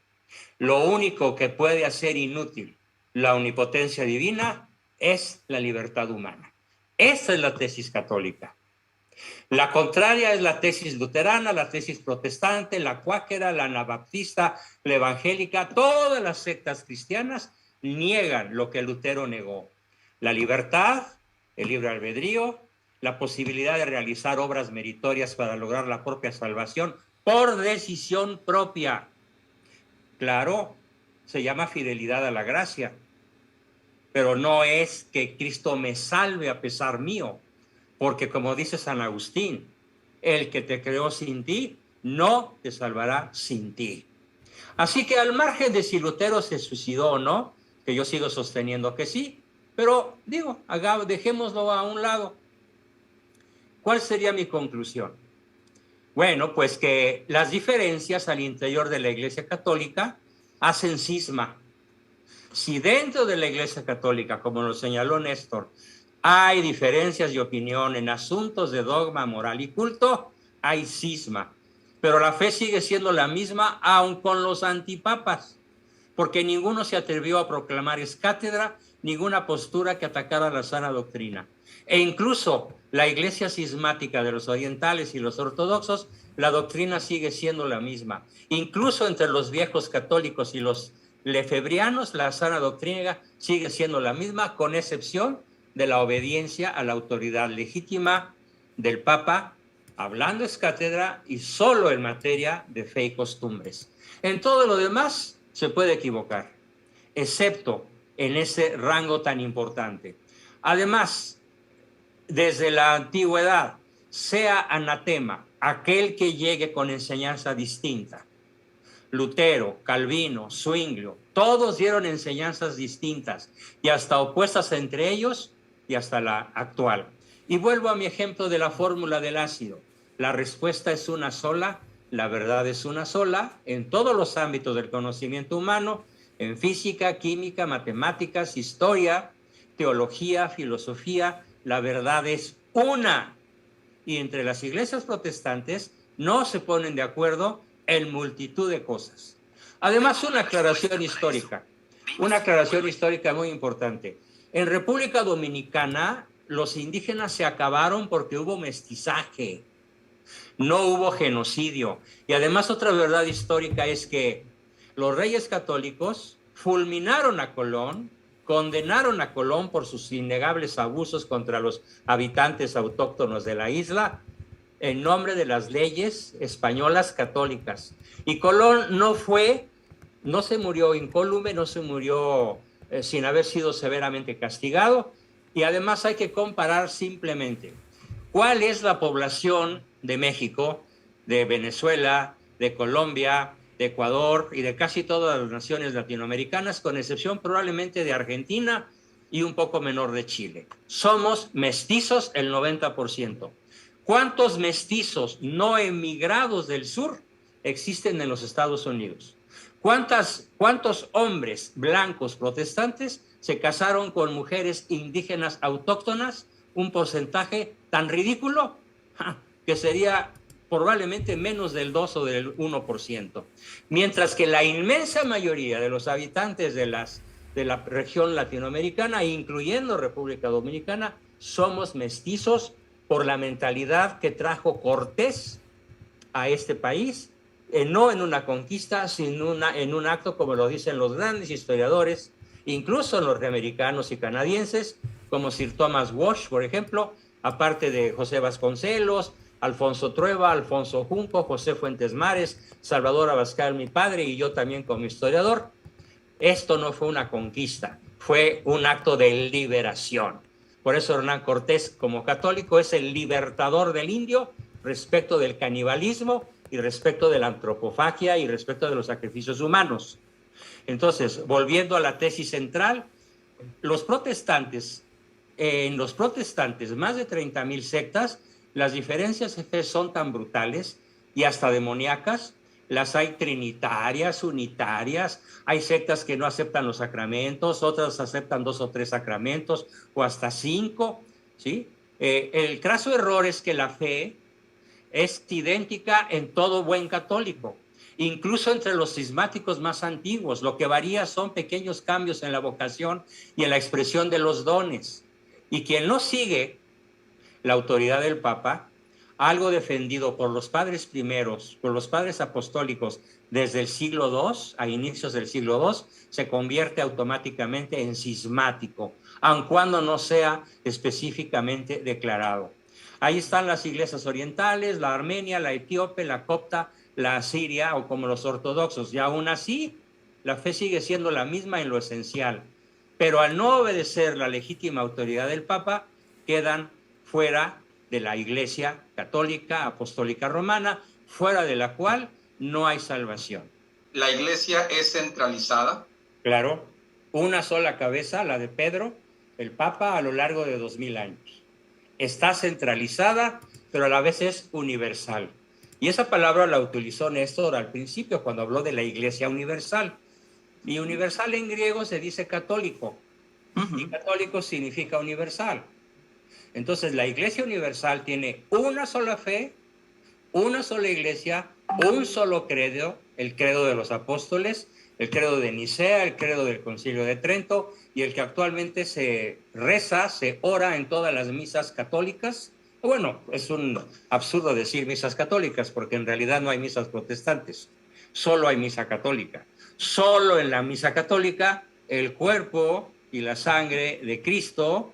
lo único que puede hacer inútil la omnipotencia divina es la libertad humana. Esa es la tesis católica. La contraria es la tesis luterana, la tesis protestante, la cuáquera, la anabaptista, la evangélica. Todas las sectas cristianas niegan lo que Lutero negó: la libertad, el libre albedrío, la posibilidad de realizar obras meritorias para lograr la propia salvación por decisión propia. Claro, se llama fidelidad a la gracia, pero no es que Cristo me salve a pesar mío, porque como dice San Agustín, el que te creó sin ti, no te salvará sin ti. Así que al margen de si Lutero se suicidó o no, que yo sigo sosteniendo que sí, pero digo, dejémoslo a un lado. ¿Cuál sería mi conclusión? Bueno, pues que las diferencias al interior de la Iglesia Católica hacen cisma. Si dentro de la Iglesia Católica, como lo señaló Néstor, hay diferencias de opinión en asuntos de dogma, moral y culto, hay cisma. Pero la fe sigue siendo la misma, aun con los antipapas, porque ninguno se atrevió a proclamar escátedra ninguna postura que atacara la sana doctrina. E incluso la Iglesia cismática de los orientales y los ortodoxos, la doctrina sigue siendo la misma. Incluso entre los viejos católicos y los lefebrianos, la sana doctrina sigue siendo la misma, con excepción de la obediencia a la autoridad legítima del Papa, hablando es cátedra y solo en materia de fe y costumbres. En todo lo demás se puede equivocar, excepto en ese rango tan importante. Además, desde la antigüedad, sea anatema aquel que llegue con enseñanza distinta. Lutero, Calvino, Zwinglio, todos dieron enseñanzas distintas y hasta opuestas entre ellos y hasta la actual. Y vuelvo a mi ejemplo de la fórmula del ácido. La respuesta es una sola, la verdad es una sola, en todos los ámbitos del conocimiento humano, en física, química, matemáticas, historia, teología, filosofía, la verdad es una. Y entre las iglesias protestantes no se ponen de acuerdo en multitud de cosas. Además, una aclaración histórica muy importante. En República Dominicana, los indígenas se acabaron porque hubo mestizaje, no hubo genocidio. Y además, otra verdad histórica es que los reyes católicos fulminaron a Colón, condenaron a Colón por sus innegables abusos contra los habitantes autóctonos de la isla, en nombre de las leyes españolas católicas. Y Colón no se murió incólume, no se murió sin haber sido severamente castigado. Y además hay que comparar simplemente cuál es la población de México, de Venezuela, de Colombia, de Ecuador y de casi todas las naciones latinoamericanas, con excepción probablemente de Argentina y un poco menor de Chile. Somos mestizos el 90%. ¿Cuántos mestizos no emigrados del sur existen en los Estados Unidos? ¿Cuántos hombres blancos protestantes se casaron con mujeres indígenas autóctonas? Un porcentaje tan ridículo que sería probablemente menos del 2 o del 1%. Mientras que la inmensa mayoría de los habitantes de la región latinoamericana, incluyendo República Dominicana, somos mestizos por la mentalidad que trajo Cortés a este país, no en una conquista, sino en un acto, como lo dicen los grandes historiadores, incluso norteamericanos y canadienses, como Sir Thomas Walsh, por ejemplo, aparte de José Vasconcelos, Alfonso Trueba, Alfonso Junco, José Fuentes Mares, Salvador Abascal, mi padre, y yo también como historiador. Esto no fue una conquista, fue un acto de liberación. Por eso Hernán Cortés, como católico, es el libertador del indio respecto del canibalismo y respecto de la antropofagia y respecto de los sacrificios humanos. Entonces, volviendo a la tesis central, en los protestantes, más de 30,000 sectas, las diferencias de fe son tan brutales y hasta demoníacas. Las hay trinitarias, unitarias, hay sectas que no aceptan los sacramentos, otras aceptan 2 o 3 sacramentos o hasta 5, ¿sí? El craso error es que la fe es idéntica en todo buen católico, incluso entre los cismáticos más antiguos. Lo que varía son pequeños cambios en la vocación y en la expresión de los dones. Y quien no sigue la autoridad del Papa, algo defendido por los padres primeros, por los padres apostólicos desde el siglo II, a inicios del siglo II, se convierte automáticamente en cismático, aun cuando no sea específicamente declarado. Ahí están las iglesias orientales, la armenia, la etíope, la copta, la siria o como los ortodoxos, y aún así la fe sigue siendo la misma en lo esencial, pero al no obedecer la legítima autoridad del Papa, quedan fuera de la Iglesia Católica Apostólica Romana, fuera de la cual no hay salvación. ¿La iglesia es centralizada? Claro, una sola cabeza, la de Pedro, el Papa, a lo largo de 2000 años. Está centralizada, pero a la vez es universal. Y esa palabra la utilizó Néstor al principio cuando habló de la Iglesia universal. Y universal en griego se dice católico, y católico significa universal. Entonces la Iglesia universal tiene una sola fe, una sola iglesia, un solo credo, el credo de los apóstoles, el credo de Nicea, el credo del Concilio de Trento, y el que actualmente se reza, se ora en todas las misas católicas. Bueno, es un absurdo decir misas católicas, porque en realidad no hay misas protestantes, solo hay misa católica. Solo en la misa católica el cuerpo y la sangre de Cristo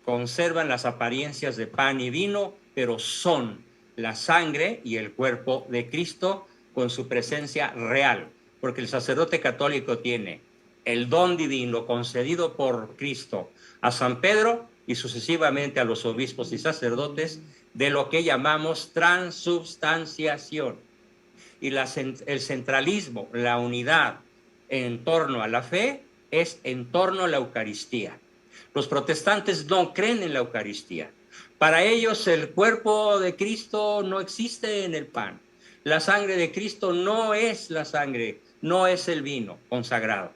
conservan las apariencias de pan y vino, pero son la sangre y el cuerpo de Cristo con su presencia real, porque el sacerdote católico tiene el don divino concedido por Cristo a San Pedro y sucesivamente a los obispos y sacerdotes de lo que llamamos transubstanciación. Y el centralismo, la unidad en torno a la fe es en torno a la Eucaristía. Los protestantes no creen en la Eucaristía. Para ellos el cuerpo de Cristo no existe en el pan. La sangre de Cristo no es la sangre, no es el vino consagrado.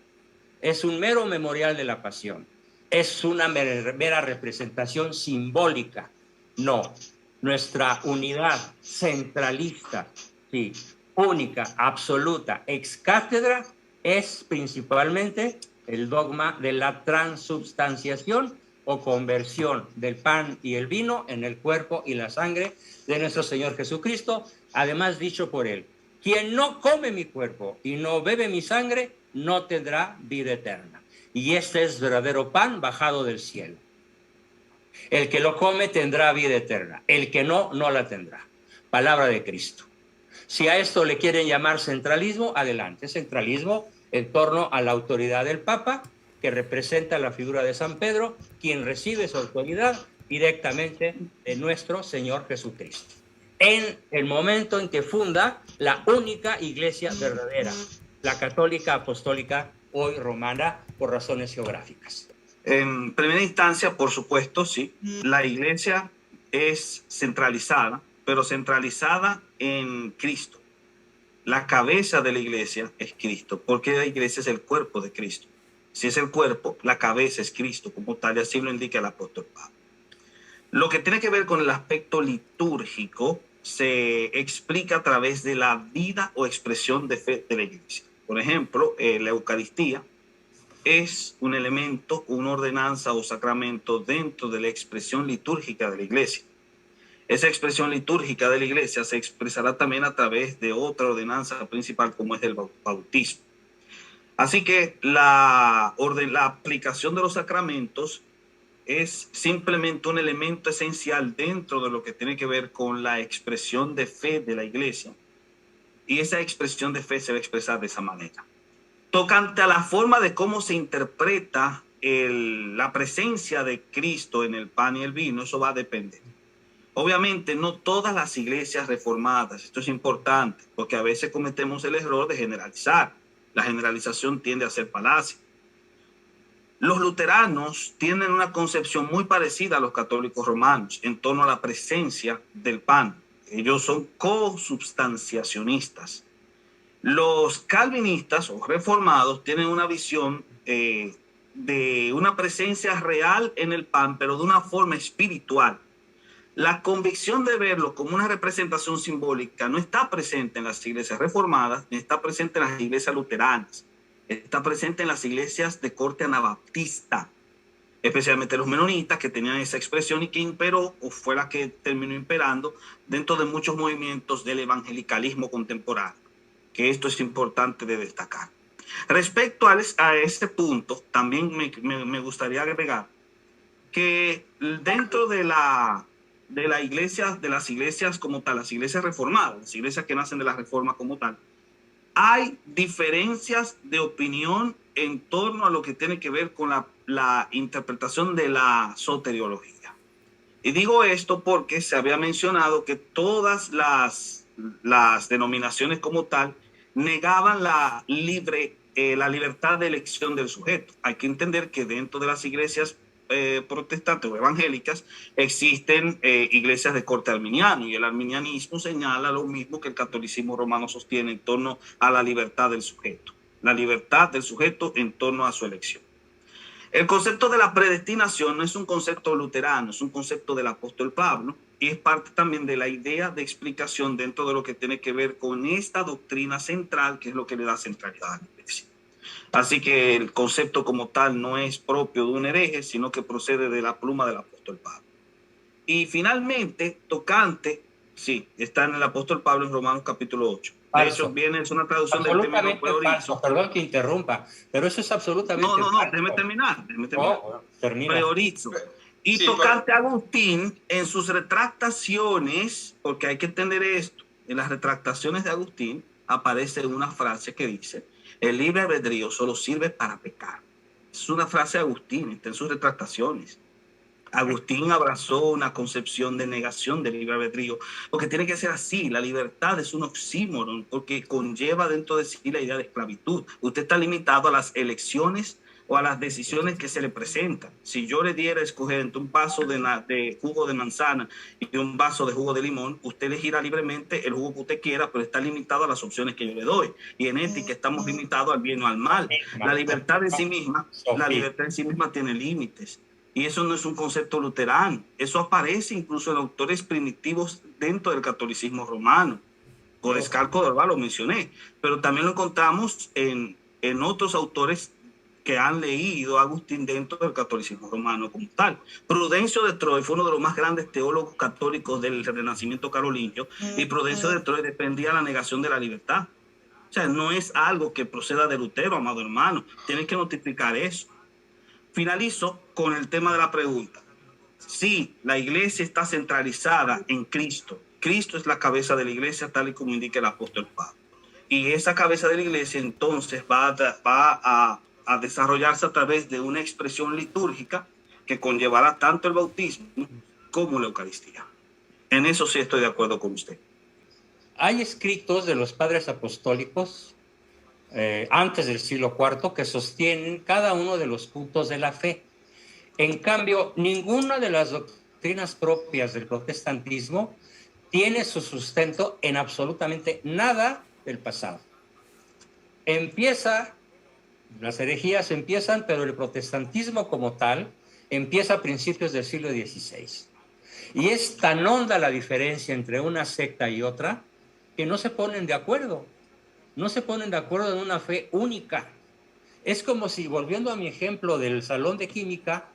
Es un mero memorial de la pasión. Es una mera representación simbólica. No, nuestra unidad centralista, sí, única, absoluta, ex cátedra, es principalmente el dogma de la transubstanciación o conversión del pan y el vino en el cuerpo y la sangre de nuestro Señor Jesucristo, además dicho por él: quien no come mi cuerpo y no bebe mi sangre, no tendrá vida eterna. Y este es verdadero pan bajado del cielo. El que lo come tendrá vida eterna, el que no, no la tendrá. Palabra de Cristo. Si a esto le quieren llamar centralismo, adelante. Centralismo en torno a la autoridad del Papa, que representa la figura de San Pedro, quien recibe su autoridad directamente de nuestro Señor Jesucristo, en el momento en que funda la única iglesia verdadera, la católica apostólica, hoy romana, por razones geográficas. En primera instancia, por supuesto, sí, la iglesia es centralizada, pero centralizada en Cristo. La cabeza de la iglesia es Cristo, porque la iglesia es el cuerpo de Cristo. Si es el cuerpo, la cabeza es Cristo, como tal, y así lo indica el apóstol Pablo. Lo que tiene que ver con el aspecto litúrgico se explica a través de la vida o expresión de fe de la iglesia. Por ejemplo, la Eucaristía es un elemento, una ordenanza o sacramento dentro de la expresión litúrgica de la iglesia. Esa expresión litúrgica de la iglesia se expresará también a través de otra ordenanza principal, como es el bautismo. Así que la aplicación de los sacramentos es simplemente un elemento esencial dentro de lo que tiene que ver con la expresión de fe de la iglesia. Y esa expresión de fe se va a expresar de esa manera. Tocante a la forma de cómo se interpreta la presencia de Cristo en el pan y el vino, eso va a depender. Obviamente no todas las iglesias reformadas, esto es importante, porque a veces cometemos el error de generalizar. La generalización tiende a ser falacia. Los luteranos tienen una concepción muy parecida a los católicos romanos en torno a la presencia del pan. Ellos son consubstanciacionistas. Los calvinistas o reformados tienen una visión de una presencia real en el pan, pero de una forma espiritual. La convicción de verlo como una representación simbólica no está presente en las iglesias reformadas, ni está presente en las iglesias luteranas. Está presente en las iglesias de corte anabaptista, especialmente los menonitas, que tenían esa expresión y que imperó o fue la que terminó imperando dentro de muchos movimientos del evangelicalismo contemporáneo, que esto es importante de destacar. Respecto a este punto, también me gustaría agregar que dentro de la iglesia, de las iglesias como tal, las iglesias reformadas, las iglesias que nacen de la reforma como tal, hay diferencias de opinión en torno a lo que tiene que ver con la interpretación de la soteriología. Y digo esto porque se había mencionado que todas las denominaciones como tal negaban la libertad de elección del sujeto. Hay que entender que dentro de las iglesias protestantes o evangélicas existen iglesias de corte arminiano, y el arminianismo señala lo mismo que el catolicismo romano sostiene en torno a la libertad del sujeto en torno a su elección. El concepto de la predestinación no es un concepto luterano, es un concepto del apóstol Pablo, y es parte también de la idea de explicación dentro de lo que tiene que ver con esta doctrina central, que es lo que le da centralidad a la iglesia. Así que el concepto como tal no es propio de un hereje, sino que procede de la pluma del apóstol Pablo. Y finalmente, tocante, sí, está en el apóstol Pablo en Romanos capítulo 8. De hecho, es una traducción del término falso. Perdón que interrumpa, pero eso es absolutamente falso. Déjeme terminar. Termina. Priorizo. Y sí, tocante a Agustín, en sus retractaciones, porque hay que entender esto, en las retractaciones de Agustín aparece una frase que dice: el libre albedrío solo sirve para pecar. Es una frase de Agustín, está en sus retractaciones. Agustín abrazó una concepción de negación del libre albedrío, porque tiene que ser así. La libertad es un oxímoron, porque conlleva dentro de sí la idea de esclavitud. Usted está limitado a las elecciones o a las decisiones que se le presentan. Si yo le diera a escoger entre un vaso de jugo de manzana y un vaso de jugo de limón, usted elegirá libremente el jugo que usted quiera, pero está limitado a las opciones que yo le doy. Y en ética estamos limitados al bien o al mal. La libertad en sí misma tiene límites. Y eso no es un concepto luterano. Eso aparece incluso en autores primitivos dentro del catolicismo romano. Gorescal Córdoba lo mencioné, pero también lo encontramos en otros autores que han leído a Agustín dentro del catolicismo romano como tal. Prudencio de Troyes fue uno de los más grandes teólogos católicos del Renacimiento carolingio, y Prudencio de Troyes defendía la negación de la libertad. O sea, no es algo que proceda de Lutero, amado hermano. Tienen que notificar eso. Finalizo con el tema de la pregunta. Sí, la iglesia está centralizada en Cristo. Cristo es la cabeza de la iglesia, tal y como indica el apóstol Pablo. Y esa cabeza de la iglesia entonces va a desarrollarse a través de una expresión litúrgica que conllevará tanto el bautismo como la Eucaristía. En eso sí estoy de acuerdo con usted. Hay escritos de los padres apostólicos antes del siglo IV que sostienen cada uno de los puntos de la fe. En cambio, ninguna de las doctrinas propias del protestantismo tiene su sustento en absolutamente nada del pasado. Las herejías empiezan, pero el protestantismo como tal empieza a principios del siglo XVI. Y es tan honda la diferencia entre una secta y otra que no se ponen de acuerdo. No se ponen de acuerdo en una fe única. Es como si, volviendo a mi ejemplo del salón de química,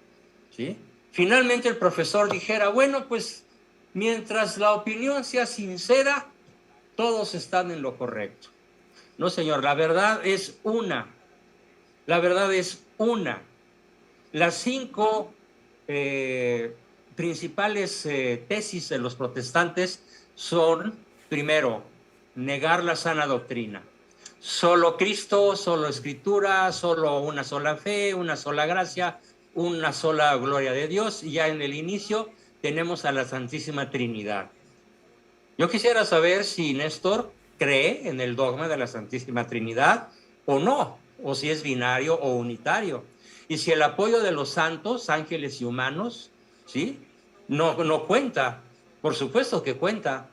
¿sí?, finalmente el profesor dijera: bueno, pues mientras la opinión sea sincera, todos están en lo correcto. No, señor, la verdad es una. La verdad es una. Las 5 principales tesis de los protestantes son, primero, negar la sana doctrina. Solo Cristo, solo Escritura, solo una sola fe, una sola gracia, una sola gloria de Dios. Y ya en el inicio tenemos a la Santísima Trinidad. Yo quisiera saber si Néstor cree en el dogma de la Santísima Trinidad o no, o si es binario o unitario. Y si el apoyo de los santos, ángeles y humanos, ¿sí?, no cuenta. Por supuesto que cuenta.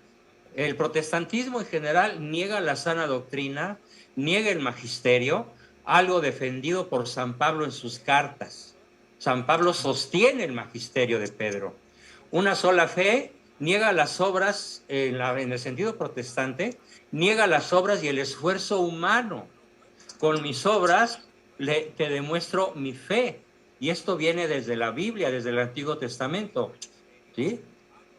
El protestantismo en general niega la sana doctrina, niega el magisterio, algo defendido por San Pablo en sus cartas. San Pablo sostiene el magisterio de Pedro. Una sola fe niega las obras, en el sentido protestante, niega las obras y el esfuerzo humano. Con mis obras te demuestro mi fe. Y esto viene desde la Biblia, desde el Antiguo Testamento, ¿sí?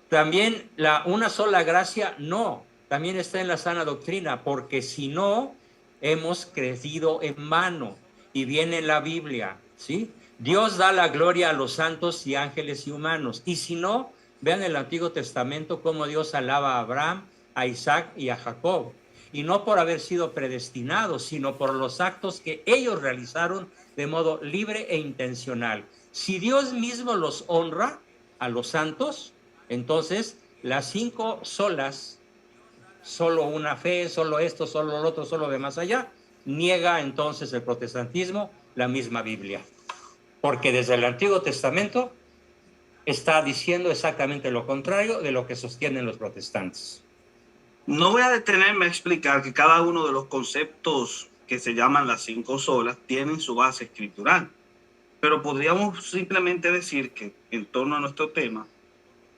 También una sola gracia, no, también está en la sana doctrina, porque si no, hemos crecido en vano, y viene en la Biblia, ¿sí? Dios da la gloria a los santos y ángeles y humanos, y si no, vean el Antiguo Testamento cómo Dios alaba a Abraham, a Isaac y a Jacob, y no por haber sido predestinados, sino por los actos que ellos realizaron de modo libre e intencional. Si Dios mismo los honra a los santos, entonces las 5 solas, solo una fe, solo esto, solo lo otro, solo de más allá, niega entonces el protestantismo la misma Biblia, porque desde el Antiguo Testamento está diciendo exactamente lo contrario de lo que sostienen los protestantes. No voy a detenerme a explicar que cada uno de los conceptos que se llaman las 5 solas tienen su base escritural, pero podríamos simplemente decir que en torno a nuestro tema,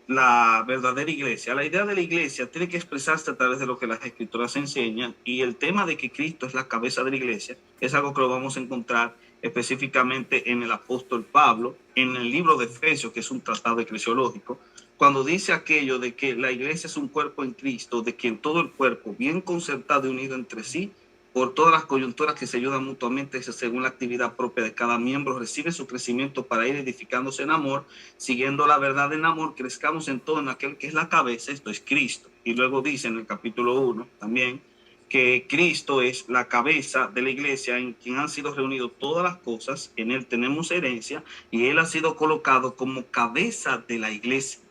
la verdadera iglesia, la idea de la iglesia tiene que expresarse a través de lo que las escrituras enseñan, y el tema de que Cristo es la cabeza de la iglesia es algo que lo vamos a encontrar específicamente en el apóstol Pablo, en el libro de Efesios, que es un tratado eclesiológico, cuando dice aquello de que la iglesia es un cuerpo en Cristo, de quien todo el cuerpo, bien concertado y unido entre sí, por todas las coyunturas que se ayudan mutuamente según la actividad propia de cada miembro, recibe su crecimiento para ir edificándose en amor, siguiendo la verdad en amor, crezcamos en todo en aquel que es la cabeza, esto es Cristo. Y luego dice en el capítulo 1 también que Cristo es la cabeza de la iglesia, en quien han sido reunidas todas las cosas, en él tenemos herencia, y él ha sido colocado como cabeza de la iglesia.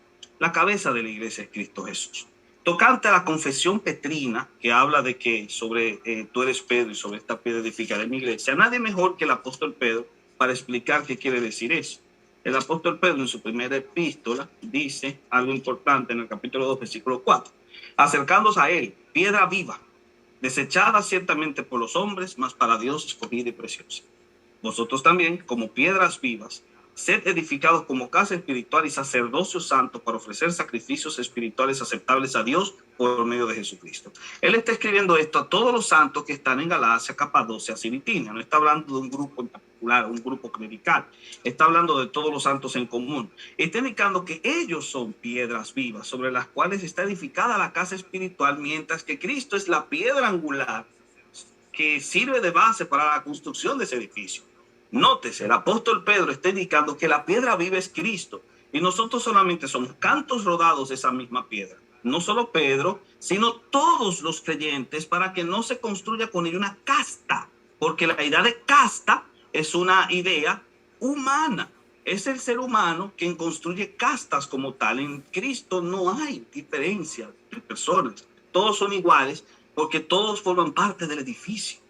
La cabeza de la iglesia es Cristo Jesús. Tocante a la confesión petrina, que habla de que sobre tú eres Pedro y sobre esta piedra edificaré mi iglesia, nadie mejor que el apóstol Pedro para explicar qué quiere decir eso. El apóstol Pedro en su primera epístola dice algo importante en el capítulo 2, versículo 4. Acercándonos a él, piedra viva, desechada ciertamente por los hombres, mas para Dios escogida y preciosa. Vosotros también, como piedras vivas, sed edificados como casa espiritual y sacerdocio santo para ofrecer sacrificios espirituales aceptables a Dios por medio de Jesucristo. Él está escribiendo esto a todos los santos que están en Galacia, Capadocia y Bitinia. No está hablando de un grupo en particular, un grupo clerical. Está hablando de todos los santos en común. Está indicando que ellos son piedras vivas sobre las cuales está edificada la casa espiritual, mientras que Cristo es la piedra angular que sirve de base para la construcción de ese edificio. Nótese, el apóstol Pedro está indicando que la piedra viva es Cristo, y nosotros solamente somos cantos rodados de esa misma piedra. No solo Pedro, sino todos los creyentes, para que no se construya con ella una casta, porque la idea de casta es una idea humana. Es el ser humano quien construye castas como tal. En Cristo no hay diferencia de personas. Todos son iguales porque todos forman parte del edificio.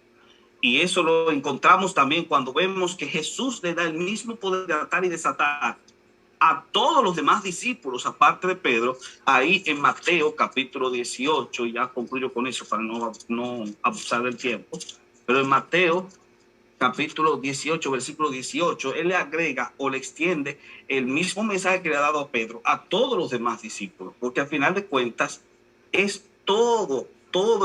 Y eso lo encontramos también cuando vemos que Jesús le da el mismo poder de atar y desatar a todos los demás discípulos, aparte de Pedro, ahí en Mateo capítulo 18, y ya concluyo con eso para no abusar del tiempo, pero en Mateo capítulo 18, versículo 18, él le agrega o le extiende el mismo mensaje que le ha dado a Pedro a todos los demás discípulos, porque al final de cuentas es todo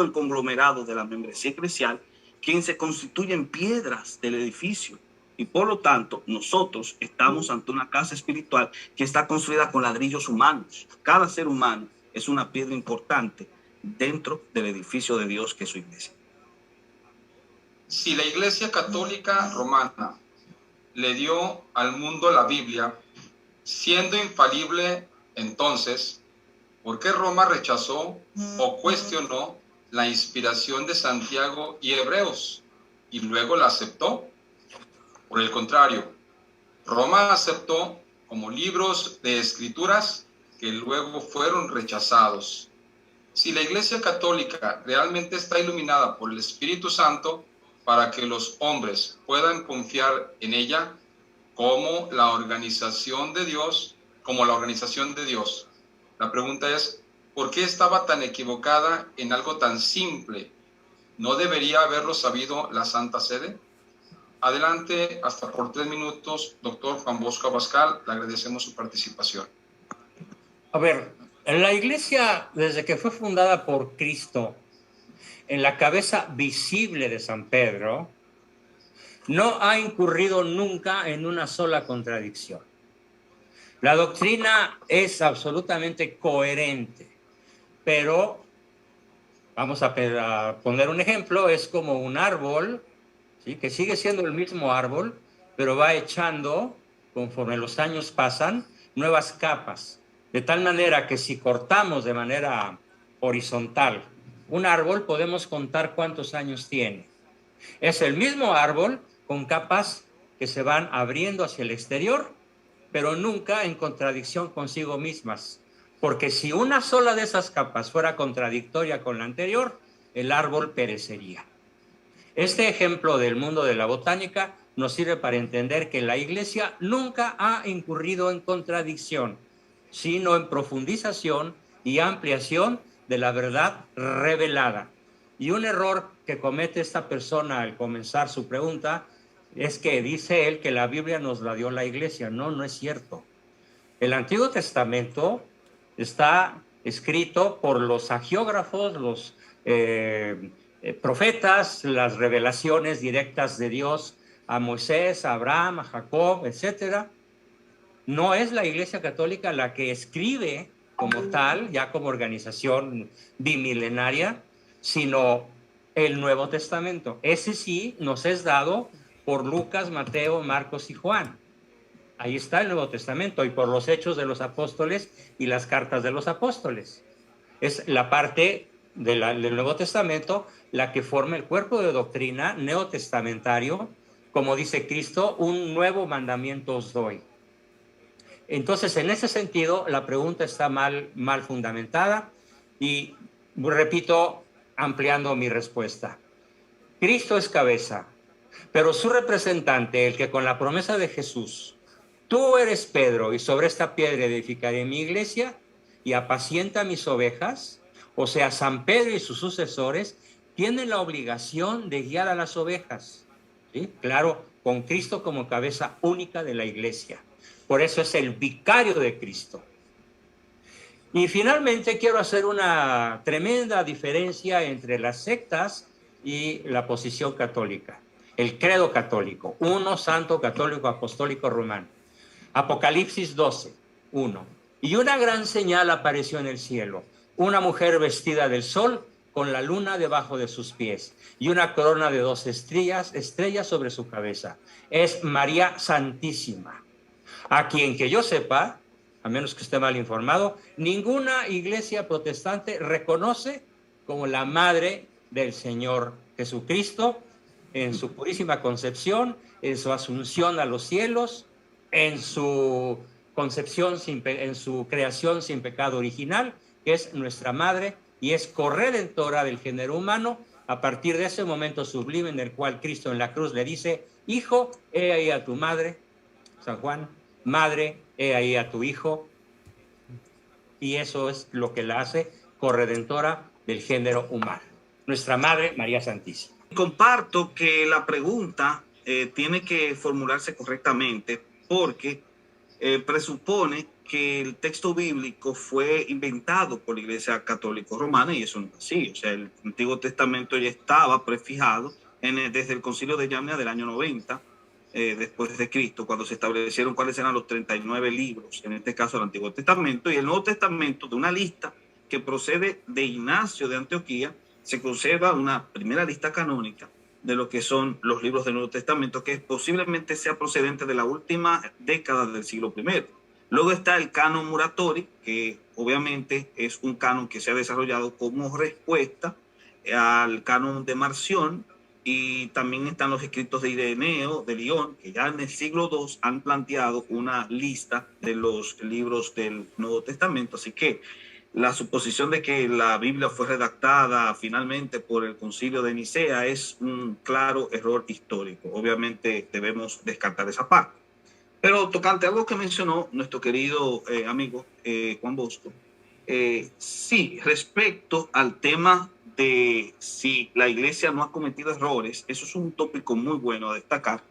el conglomerado de la membresía eclesial quien se constituye en piedras del edificio. Y por lo tanto, nosotros estamos ante una casa espiritual que está construida con ladrillos humanos. Cada ser humano es una piedra importante dentro del edificio de Dios que es su iglesia. Si la Iglesia Católica Romana le dio al mundo la Biblia, siendo infalible, entonces, ¿por qué Roma rechazó o cuestionó la inspiración de Santiago y Hebreos y luego la aceptó? Por el contrario, Roma aceptó como libros de escrituras que luego fueron rechazados. Si la Iglesia Católica realmente está iluminada por el Espíritu Santo para que los hombres puedan confiar en ella como la organización de Dios, la pregunta es, ¿Por qué estaba tan equivocada en algo tan simple? ¿No debería haberlo sabido la Santa Sede? Adelante, hasta por 3 minutos, doctor Juan Bosco Abascal, le agradecemos su participación. A ver, la iglesia, desde que fue fundada por Cristo, en la cabeza visible de San Pedro, no ha incurrido nunca en una sola contradicción. La doctrina es absolutamente coherente, pero vamos a poner un ejemplo, es como un árbol, ¿sí? Que sigue siendo el mismo árbol, pero va echando, conforme los años pasan, nuevas capas, de tal manera que si cortamos de manera horizontal un árbol, podemos contar cuántos años tiene. Es el mismo árbol con capas que se van abriendo hacia el exterior, pero nunca en contradicción consigo mismas. Porque si una sola de esas capas fuera contradictoria con la anterior, el árbol perecería. Este ejemplo del mundo de la botánica nos sirve para entender que la Iglesia nunca ha incurrido en contradicción, sino en profundización y ampliación de la verdad revelada. Y un error que comete esta persona al comenzar su pregunta es que dice él que la Biblia nos la dio la Iglesia. No, no es cierto. El Antiguo Testamento está escrito por los agiógrafos, los profetas, las revelaciones directas de Dios a Moisés, a Abraham, a Jacob, etc. No es la Iglesia Católica la que escribe como tal, ya como organización bimilenaria, sino el Nuevo Testamento. Ese sí nos es dado por Lucas, Mateo, Marcos y Juan. Ahí está el Nuevo Testamento, y por los Hechos de los Apóstoles y las cartas de los apóstoles. Es la parte del Nuevo Testamento la que forma el cuerpo de doctrina neotestamentario, como dice Cristo, un nuevo mandamiento os doy. Entonces, en ese sentido, la pregunta está mal fundamentada, y repito, ampliando mi respuesta. Cristo es cabeza, pero su representante, el que con la promesa de Jesús, tú eres Pedro, y sobre esta piedra edificaré mi iglesia, y apacienta mis ovejas, o sea, San Pedro y sus sucesores tienen la obligación de guiar a las ovejas, ¿sí? Claro, con Cristo como cabeza única de la iglesia. Por eso es el vicario de Cristo. Y finalmente quiero hacer una tremenda diferencia entre las sectas y la posición católica. El credo católico, uno santo, católico, apostólico, romano. Apocalipsis 12, 1. Y una gran señal apareció en el cielo, una mujer vestida del sol con la luna debajo de sus pies y una corona de 2 estrellas sobre su cabeza. Es María Santísima, a quien que yo sepa, a menos que esté mal informado, ninguna iglesia protestante reconoce como la madre del Señor Jesucristo en su purísima concepción, en su asunción a los cielos, en su concepción, en su creación sin pecado original, que es nuestra madre y es corredentora del género humano, a partir de ese momento sublime en el cual Cristo en la cruz le dice: hijo, he ahí a tu madre, San Juan, madre, he ahí a tu hijo, y eso es lo que la hace corredentora del género humano, nuestra Madre María Santísima. Comparto que la pregunta tiene que formularse correctamente, porque presupone que el texto bíblico fue inventado por la Iglesia Católica Romana, y eso no es así. O sea, el Antiguo Testamento ya estaba prefijado desde el Concilio de Yamnia del año 90, después de Cristo, cuando se establecieron cuáles eran los 39 libros, en este caso el Antiguo Testamento, y el Nuevo Testamento, de una lista que procede de Ignacio de Antioquía, se conserva una primera lista canónica de lo que son los libros del Nuevo Testamento, que posiblemente sea procedente de la última década del siglo I. Luego está el canon Muratori, que obviamente es un canon que se ha desarrollado como respuesta al canon de Marción, y también están los escritos de Ireneo de Lyon, que ya en el siglo II han planteado una lista de los libros del Nuevo Testamento. Así que la suposición de que la Biblia fue redactada finalmente por el Concilio de Nicea es un claro error histórico. Obviamente debemos descartar esa parte. Pero tocante a algo que mencionó nuestro querido amigo Juan Bosco, Sí, respecto al tema de si la iglesia no ha cometido errores, eso es un tópico muy bueno a destacar,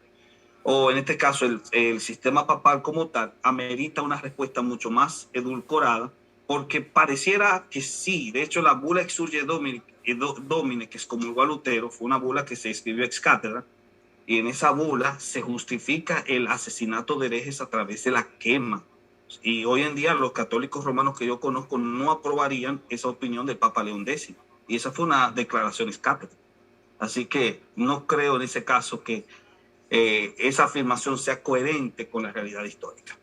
o en este caso el sistema papal como tal, amerita una respuesta mucho más edulcorada, porque pareciera que sí. De hecho, la bula Exsurge Domine, que es como igual Lutero, fue una bula que se escribió ex cátedra, y en esa bula se justifica el asesinato de herejes a través de la quema. Y hoy en día los católicos romanos que yo conozco no aprobarían esa opinión del Papa León X. Y esa fue una declaración ex cátedra. Así que no creo en ese caso que esa afirmación sea coherente con la realidad histórica.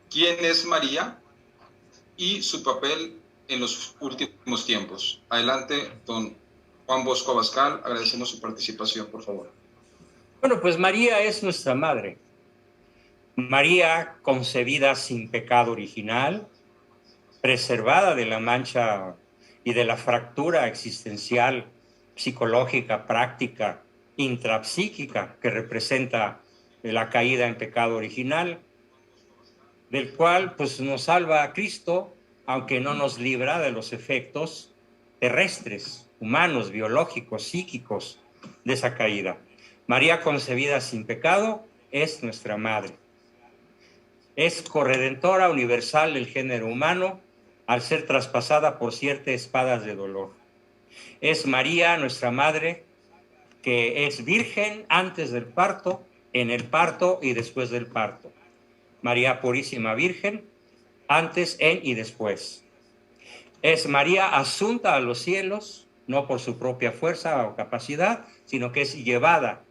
¿Quién es María y su papel en los últimos tiempos? Adelante, don Juan Bosco Abascal, agradecemos su participación, por favor. Bueno, pues María es nuestra madre. María concebida sin pecado original, preservada de la mancha y de la fractura existencial, psicológica, práctica, intrapsíquica que representa la caída en pecado original, del cual pues nos salva a Cristo, aunque no nos libra de los efectos terrestres, humanos, biológicos, psíquicos de esa caída. María concebida sin pecado es nuestra madre. Es corredentora universal del género humano al ser traspasada por 7 espadas de dolor. Es María, nuestra madre, que es virgen antes del parto, en el parto y después del parto. María Purísima Virgen, antes, en y después. Es María asunta a los cielos, no por su propia fuerza o capacidad, sino que es llevada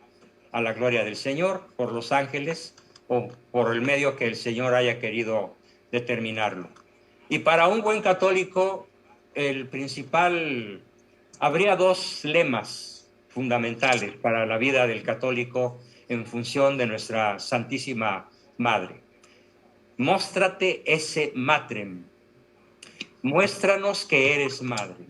a la gloria del Señor por los ángeles o por el medio que el Señor haya querido determinarlo. Y para un buen católico, el principal, habría 2 lemas fundamentales para la vida del católico en función de nuestra Santísima Madre. Móstrate esse matrem. Muéstranos que eres madre.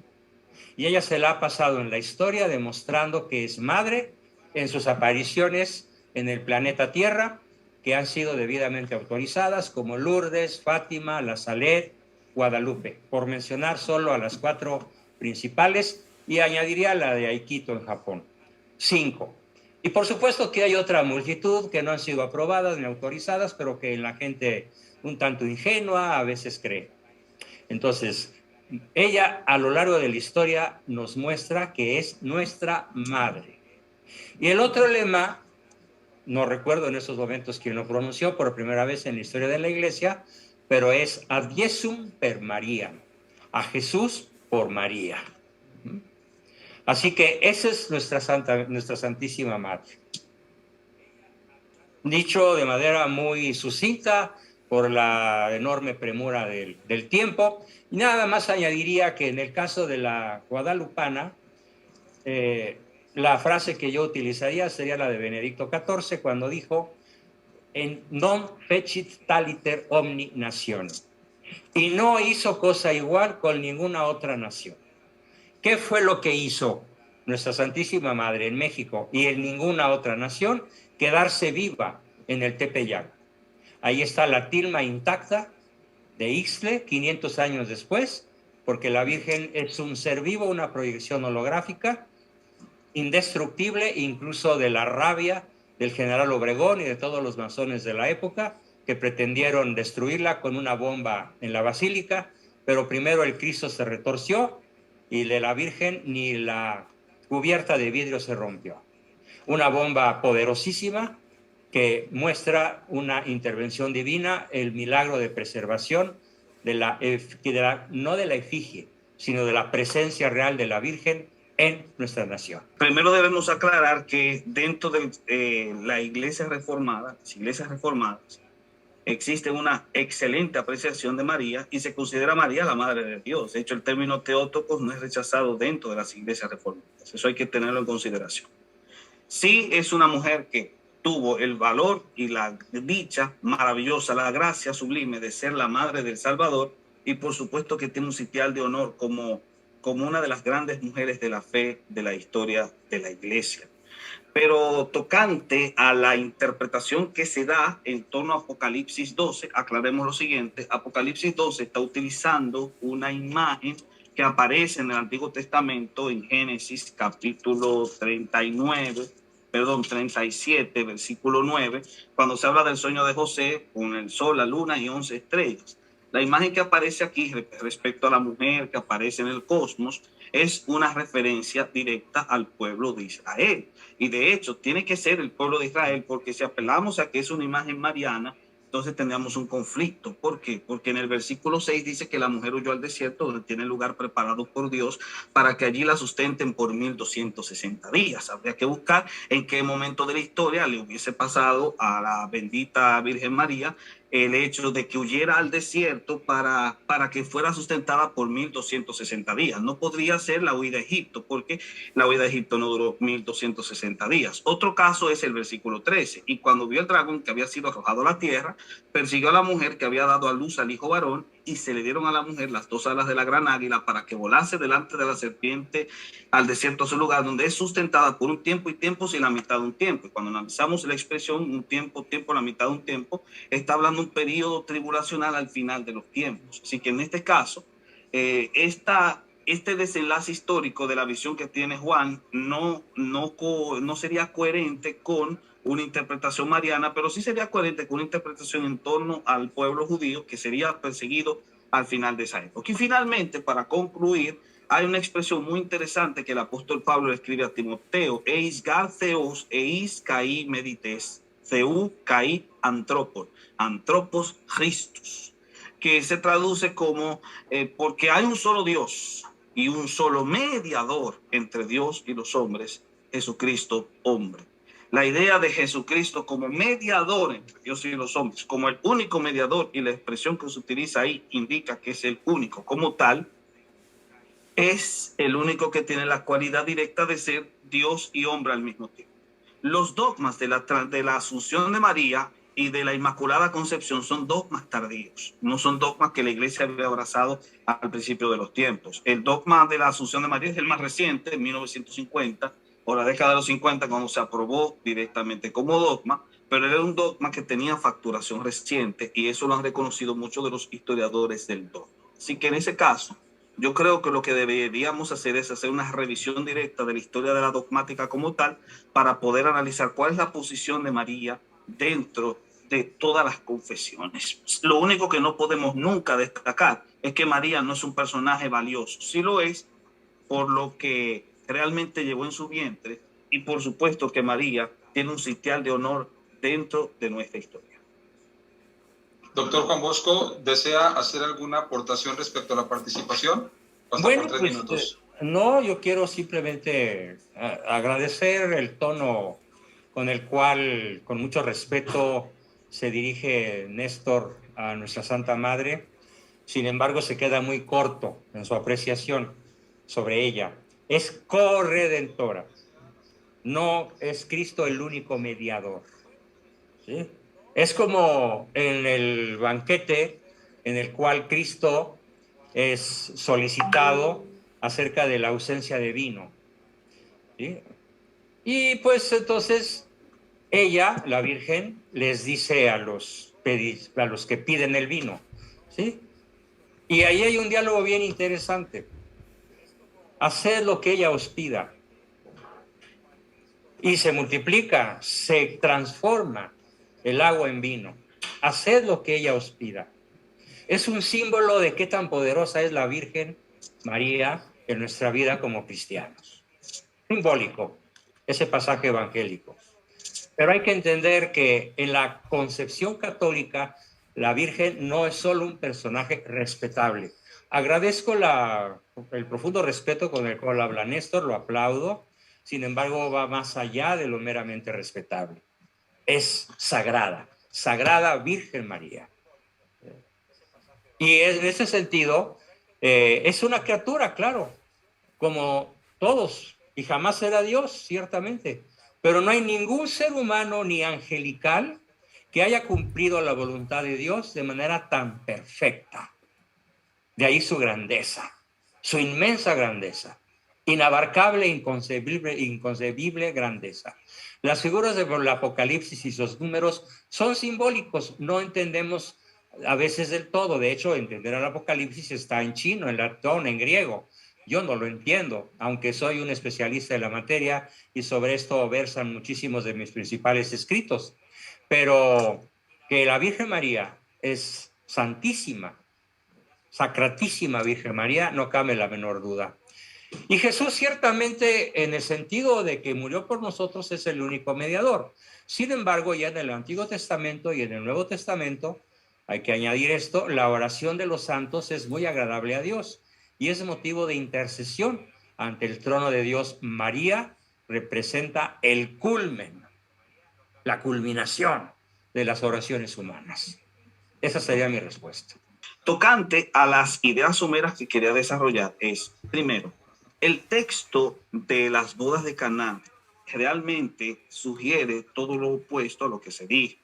Y ella se la ha pasado en la historia demostrando que es madre en sus apariciones en el planeta Tierra, que han sido debidamente autorizadas, como Lourdes, Fátima, La Salette, Guadalupe, por mencionar solo a las 4 principales, y añadiría la de Aikito en Japón. 5. Y por supuesto que hay otra multitud que no han sido aprobadas ni autorizadas, pero que la gente un tanto ingenua a veces cree. Entonces, ella a lo largo de la historia nos muestra que es nuestra madre. Y el otro lema, no recuerdo en esos momentos quién lo pronunció por primera vez en la historia de la iglesia, pero es Ad Jesum per María, a Jesús por María. Así que esa es nuestra Santísima Madre. Dicho de manera muy sucinta por la enorme premura del tiempo, y nada más añadiría que en el caso de la guadalupana, la frase que yo utilizaría sería la de Benedicto XIV cuando dijo en non fecit taliter omni nazione, y no hizo cosa igual con ninguna otra nación. ¿Qué fue lo que hizo nuestra Santísima Madre en México y en ninguna otra nación? Quedarse viva en el Tepeyac. Ahí está la tilma intacta de Ixtle 500 años después, porque la Virgen es un ser vivo, una proyección holográfica, indestructible incluso de la rabia del general Obregón y de todos los masones de la época que pretendieron destruirla con una bomba en la basílica, pero primero el Cristo se retorció y de la Virgen ni la cubierta de vidrio se rompió. Una bomba poderosísima que muestra una intervención divina, el milagro de preservación no de la efigie, sino de la presencia real de la Virgen en nuestra nación. Primero debemos aclarar que dentro de la iglesia reformada, las iglesias reformadas, existe una excelente apreciación de María y se considera a María la Madre de Dios. De hecho, el término Theotokos no es rechazado dentro de las iglesias reformadas. Eso hay que tenerlo en consideración. Sí es una mujer que tuvo el valor y la dicha maravillosa, la gracia sublime de ser la madre del Salvador, y por supuesto que tiene un sitial de honor como una de las grandes mujeres de la fe de la historia de la iglesia. Pero tocante a la interpretación que se da en torno a Apocalipsis 12, aclaremos lo siguiente: Apocalipsis 12 está utilizando una imagen que aparece en el Antiguo Testamento en Génesis capítulo 37, versículo 9, cuando se habla del sueño de José con el sol, la luna y 11 estrellas. La imagen que aparece aquí respecto a la mujer que aparece en el cosmos es una referencia directa al pueblo de Israel. Y de hecho, tiene que ser el pueblo de Israel, porque si apelamos a que es una imagen mariana, entonces tendríamos un conflicto. ¿Por qué? Porque en el versículo 6 dice que la mujer huyó al desierto, donde tiene lugar preparado por Dios, para que allí la sustenten por 1260 días. Habría que buscar en qué momento de la historia le hubiese pasado a la bendita Virgen María el hecho de que huyera al desierto para que fuera sustentada por 1260 días. No podría ser la huida a Egipto, porque la huida a Egipto no duró 1260 días. Otro caso es el versículo 13. Y cuando vio el dragón que había sido arrojado a la tierra, persiguió a la mujer que había dado a luz al hijo varón, y se le dieron a la mujer las 2 alas de la gran águila para que volase delante de la serpiente al desierto, a su lugar, donde es sustentada por un tiempo y tiempos y la mitad de un tiempo. Y cuando analizamos la expresión un tiempo, la mitad de un tiempo, está hablando un periodo tribulacional al final de los tiempos. Así que en este caso, este desenlace histórico de la visión que tiene Juan no sería coherente con una interpretación mariana, pero sí sería coherente con una interpretación en torno al pueblo judío que sería perseguido al final de esa época. Y finalmente, para concluir, hay una expresión muy interesante que el apóstol Pablo le escribe a Timoteo: eis gar theos, eis kai medites, theou kai antropos Christus, que se traduce como porque hay un solo Dios y un solo mediador entre Dios y los hombres, Jesucristo hombre. La idea de Jesucristo como mediador entre Dios y los hombres, como el único mediador, y la expresión que se utiliza ahí indica que es el único como tal, es el único que tiene la cualidad directa de ser Dios y hombre al mismo tiempo. Los dogmas de la Asunción de María y de la Inmaculada Concepción son dogmas tardíos, no son dogmas que la Iglesia había abrazado al principio de los tiempos. El dogma de la Asunción de María es el más reciente, en 1950, o la década de los 50, cuando se aprobó directamente como dogma, pero era un dogma que tenía facturación reciente, y eso lo han reconocido muchos de los historiadores del dogma. Así que en ese caso, yo creo que lo que deberíamos hacer es hacer una revisión directa de la historia de la dogmática como tal, para poder analizar cuál es la posición de María dentro de todas las confesiones. Lo único que no podemos nunca destacar es que María no es un personaje valioso. Sí lo es por lo que realmente llevó en su vientre, y por supuesto que María tiene un sitial de honor dentro de nuestra historia. Doctor Juan Bosco, ¿desea hacer alguna aportación respecto a la participación? Hasta Bueno, por 3 pues minutos. no, yo quiero simplemente agradecer el tono con el cual, con mucho respeto, se dirige Néstor a nuestra Santa Madre. Sin embargo, se queda muy corto en su apreciación sobre ella. Es corredentora, no es Cristo el único mediador, ¿sí? Es como en el banquete en el cual Cristo es solicitado acerca de la ausencia de vino, ¿sí? Y pues entonces ella, la Virgen, les dice a los que piden el vino, ¿sí? Y ahí hay un diálogo bien interesante. Haced lo que ella os pida. Y se multiplica, se transforma el agua en vino. Haced lo que ella os pida. Es un símbolo de qué tan poderosa es la Virgen María en nuestra vida como cristianos. Simbólico, ese pasaje evangélico. Pero hay que entender que en la concepción católica, la Virgen no es solo un personaje respetable. Agradezco el profundo respeto con el cual habla Néstor, lo aplaudo. Sin embargo, va más allá de lo meramente respetable. Es sagrada, sagrada Virgen María. Y en ese sentido, es una criatura, claro, como todos, y jamás será Dios, ciertamente. Pero no hay ningún ser humano ni angelical que haya cumplido la voluntad de Dios de manera tan perfecta. De ahí su grandeza, su inmensa grandeza. inabarcable, inconcebible grandeza. Las figuras del Apocalipsis y sus números son simbólicos, no entendemos a veces del todo. De hecho, entender el Apocalipsis está en chino, en latón, en griego. Yo no lo entiendo, aunque soy un especialista en la materia y sobre esto versan muchísimos de mis principales escritos. Pero que la Virgen María es santísima, sacratísima Virgen María, no cabe la menor duda. Y Jesús ciertamente, en el sentido de que murió por nosotros, es el único mediador. Sin embargo, ya en el Antiguo Testamento y en el Nuevo Testamento, hay que añadir esto, la oración de los santos es muy agradable a Dios y es motivo de intercesión ante el trono de Dios. María representa el culmen, la culminación de las oraciones humanas. Esa sería mi respuesta. Tocante a las ideas someras que quería desarrollar es, primero, el texto de las bodas de Caná realmente sugiere todo lo opuesto a lo que se dijo.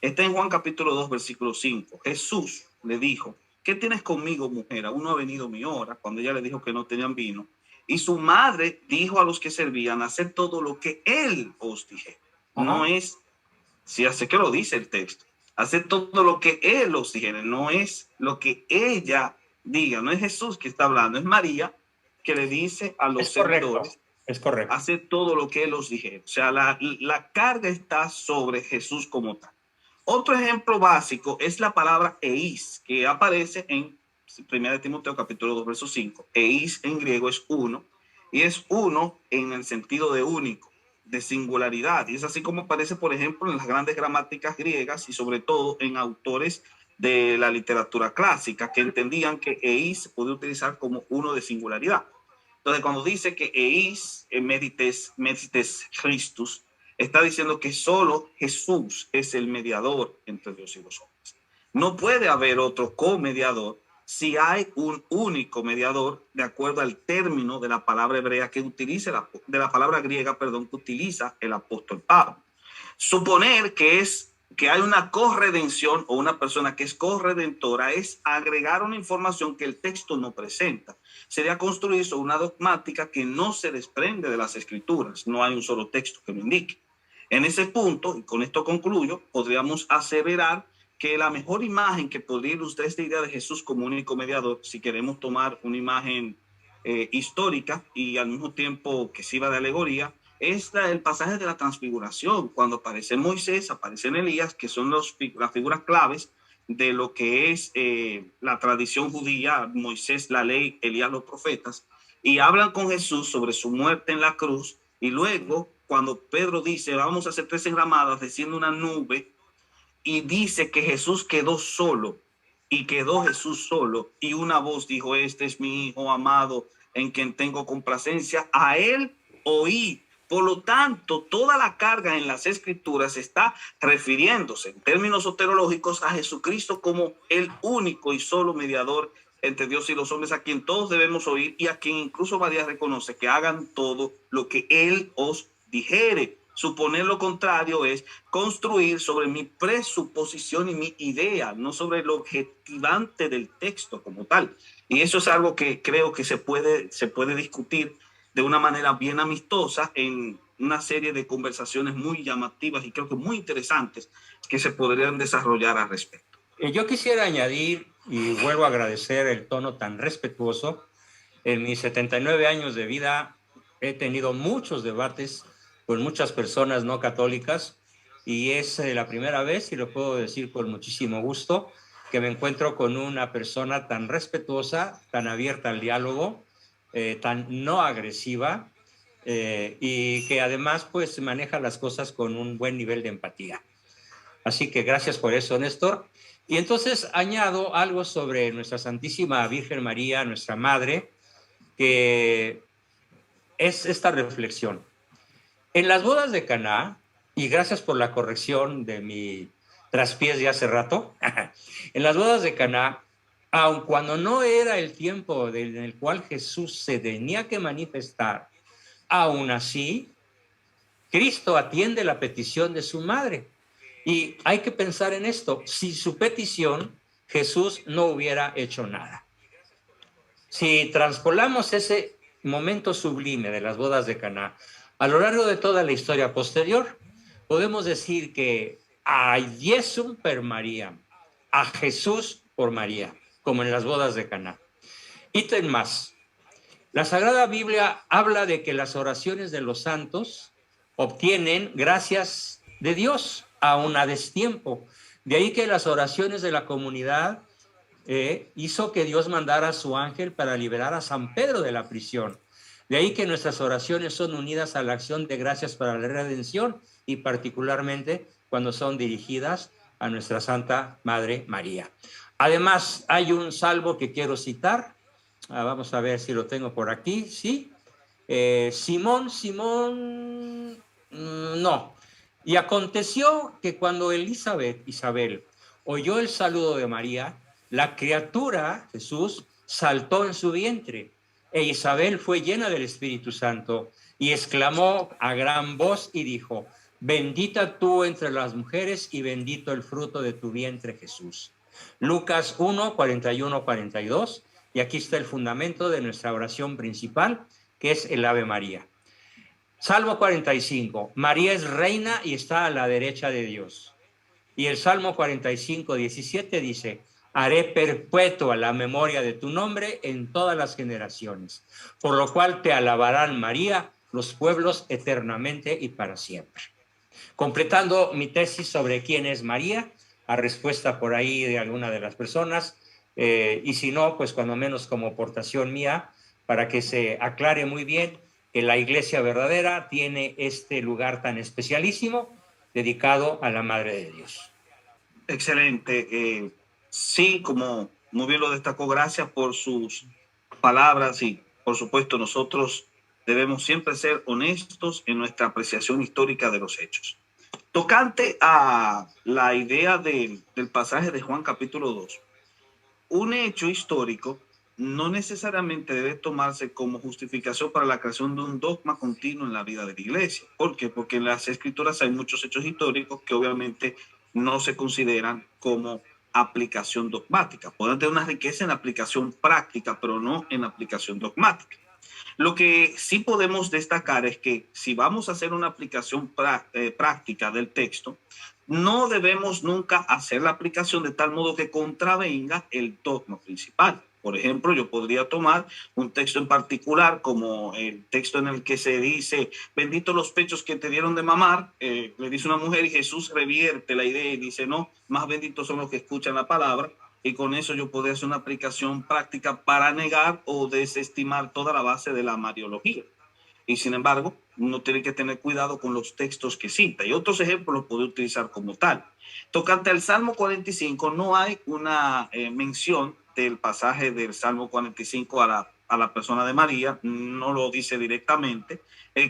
Está en Juan capítulo 2, versículo 5. Jesús le dijo, ¿qué tienes conmigo, mujer? Aún no ha venido mi hora, cuando ella le dijo que no tenían vino. Y su madre dijo a los que servían, hacer todo lo que él os dije. No es, si hace que lo dice el texto, hacer todo lo que él os dijere, no es lo que ella diga, no es Jesús que está hablando, es María que le dice a los servidores, es correcto, hacer todo lo que él os dijere. O sea, la carga está sobre Jesús como tal. Otro ejemplo básico es la palabra eis, que aparece en 1 Timoteo capítulo 2, verso 5. Eis en griego es uno, y es uno en el sentido de único, de singularidad. Y es así como aparece, por ejemplo, en las grandes gramáticas griegas y sobre todo en autores de la literatura clásica que entendían que eis se puede utilizar como uno de singularidad. Entonces, cuando dice que eis medites Christus, está diciendo que solo Jesús es el mediador entre Dios y los hombres. No puede haber otro comediador si hay un único mediador, de acuerdo al término de la palabra hebrea que utiliza, de la palabra griega, perdón, que utiliza el apóstol Pablo. Suponer que hay una corredención o una persona que es corredentora es agregar una información que el texto no presenta. Sería construir sobre una dogmática que no se desprende de las escrituras. No hay un solo texto que lo indique. En ese punto, y con esto concluyo, podríamos aseverar que la mejor imagen que podría ilustrar esta idea de Jesús como único mediador, si queremos tomar una imagen histórica y al mismo tiempo que sirva de alegoría, es el pasaje de la transfiguración, cuando aparece Moisés, aparecen Elías, que son las figuras claves de lo que es la tradición judía, Moisés, la ley, Elías, los profetas, y hablan con Jesús sobre su muerte en la cruz, y luego cuando Pedro dice, vamos a hacer 3 enramadas, desciende una nube, y dice que Jesús quedó solo, y quedó Jesús solo, y una voz dijo, este es mi Hijo amado, en quien tengo complacencia, a él oí. Por lo tanto, toda la carga en las escrituras está refiriéndose en términos soterológicos a Jesucristo como el único y solo mediador entre Dios y los hombres, a quien todos debemos oír y a quien incluso María reconoce que hagan todo lo que él os dijere. Suponer lo contrario es construir sobre mi presuposición y mi idea, no sobre el objetivante del texto como tal. Y eso es algo que creo que se puede discutir de una manera bien amistosa en una serie de conversaciones muy llamativas y creo que muy interesantes que se podrían desarrollar al respecto. Yo quisiera añadir, y vuelvo a agradecer el tono tan respetuoso, en mis 79 años de vida he tenido muchos debates con muchas personas no católicas y es la primera vez, y lo puedo decir con muchísimo gusto, que me encuentro con una persona tan respetuosa, tan abierta al diálogo, tan no agresiva y que además pues maneja las cosas con un buen nivel de empatía. Así que gracias por eso, Néstor. Y entonces añado algo sobre nuestra Santísima Virgen María, nuestra Madre, que es esta reflexión. En las bodas de Caná, y gracias por la corrección de mi traspiés de hace rato, en las bodas de Caná, aun cuando no era el tiempo en el cual Jesús se tenía que manifestar, aún así, Cristo atiende la petición de su madre. Y hay que pensar en esto, sin su petición, Jesús no hubiera hecho nada. Si traspolamos ese momento sublime de las bodas de Caná. A lo largo de toda la historia posterior, podemos decir que a Jesús per María, a Jesús por María, como en las bodas de Caná. Ítem más. La Sagrada Biblia habla de que las oraciones de los santos obtienen gracias de Dios aún a destiempo. De ahí que las oraciones de la comunidad hizo que Dios mandara a su ángel para liberar a San Pedro de la prisión. De ahí que nuestras oraciones son unidas a la acción de gracias para la redención y particularmente cuando son dirigidas a nuestra Santa Madre María. Además, hay un salmo que quiero citar. Vamos a ver si lo tengo por aquí. Sí. Simón, no. Y aconteció que cuando Isabel, oyó el saludo de María, la criatura, Jesús, saltó en su vientre. E Isabel fue llena del Espíritu Santo y exclamó a gran voz y dijo: bendita tú entre las mujeres y bendito el fruto de tu vientre, Jesús. Lucas 1, 41, 42. Y aquí está el fundamento de nuestra oración principal, que es el Ave María. Salmo 45. María es reina y está a la derecha de Dios. Y el Salmo 45, 17 dice: haré perpetua la memoria de tu nombre en todas las generaciones, por lo cual te alabarán, María, los pueblos eternamente y para siempre. Completando mi tesis sobre quién es María, a respuesta por ahí de alguna de las personas, y si no, pues cuando menos como aportación mía, para que se aclare muy bien que la Iglesia verdadera tiene este lugar tan especialísimo dedicado a la Madre de Dios. Excelente. Sí, como muy bien lo destacó, gracias por sus palabras y por supuesto nosotros debemos siempre ser honestos en nuestra apreciación histórica de los hechos. Tocante a la idea del pasaje de Juan capítulo 2, un hecho histórico no necesariamente debe tomarse como justificación para la creación de un dogma continuo en la vida de la iglesia. ¿Por qué? Porque en las escrituras hay muchos hechos históricos que obviamente no se consideran como aplicación dogmática. Pueden tener una riqueza en aplicación práctica, pero no en aplicación dogmática. Lo que sí podemos destacar es que si vamos a hacer una aplicación práctica del texto, no debemos nunca hacer la aplicación de tal modo que contravenga el dogma principal. Por ejemplo, yo podría tomar un texto en particular como el texto en el que se dice: benditos los pechos que te dieron de mamar, le dice una mujer, y Jesús revierte la idea y dice: no, más benditos son los que escuchan la palabra. Y con eso yo podría hacer una aplicación práctica para negar o desestimar toda la base de la mariología. Y sin embargo, uno tiene que tener cuidado con los textos que cita. Y otros ejemplos los puede utilizar como tal. Tocante al Salmo 45, no hay una mención del pasaje del Salmo 45 a la persona de María, no lo dice directamente.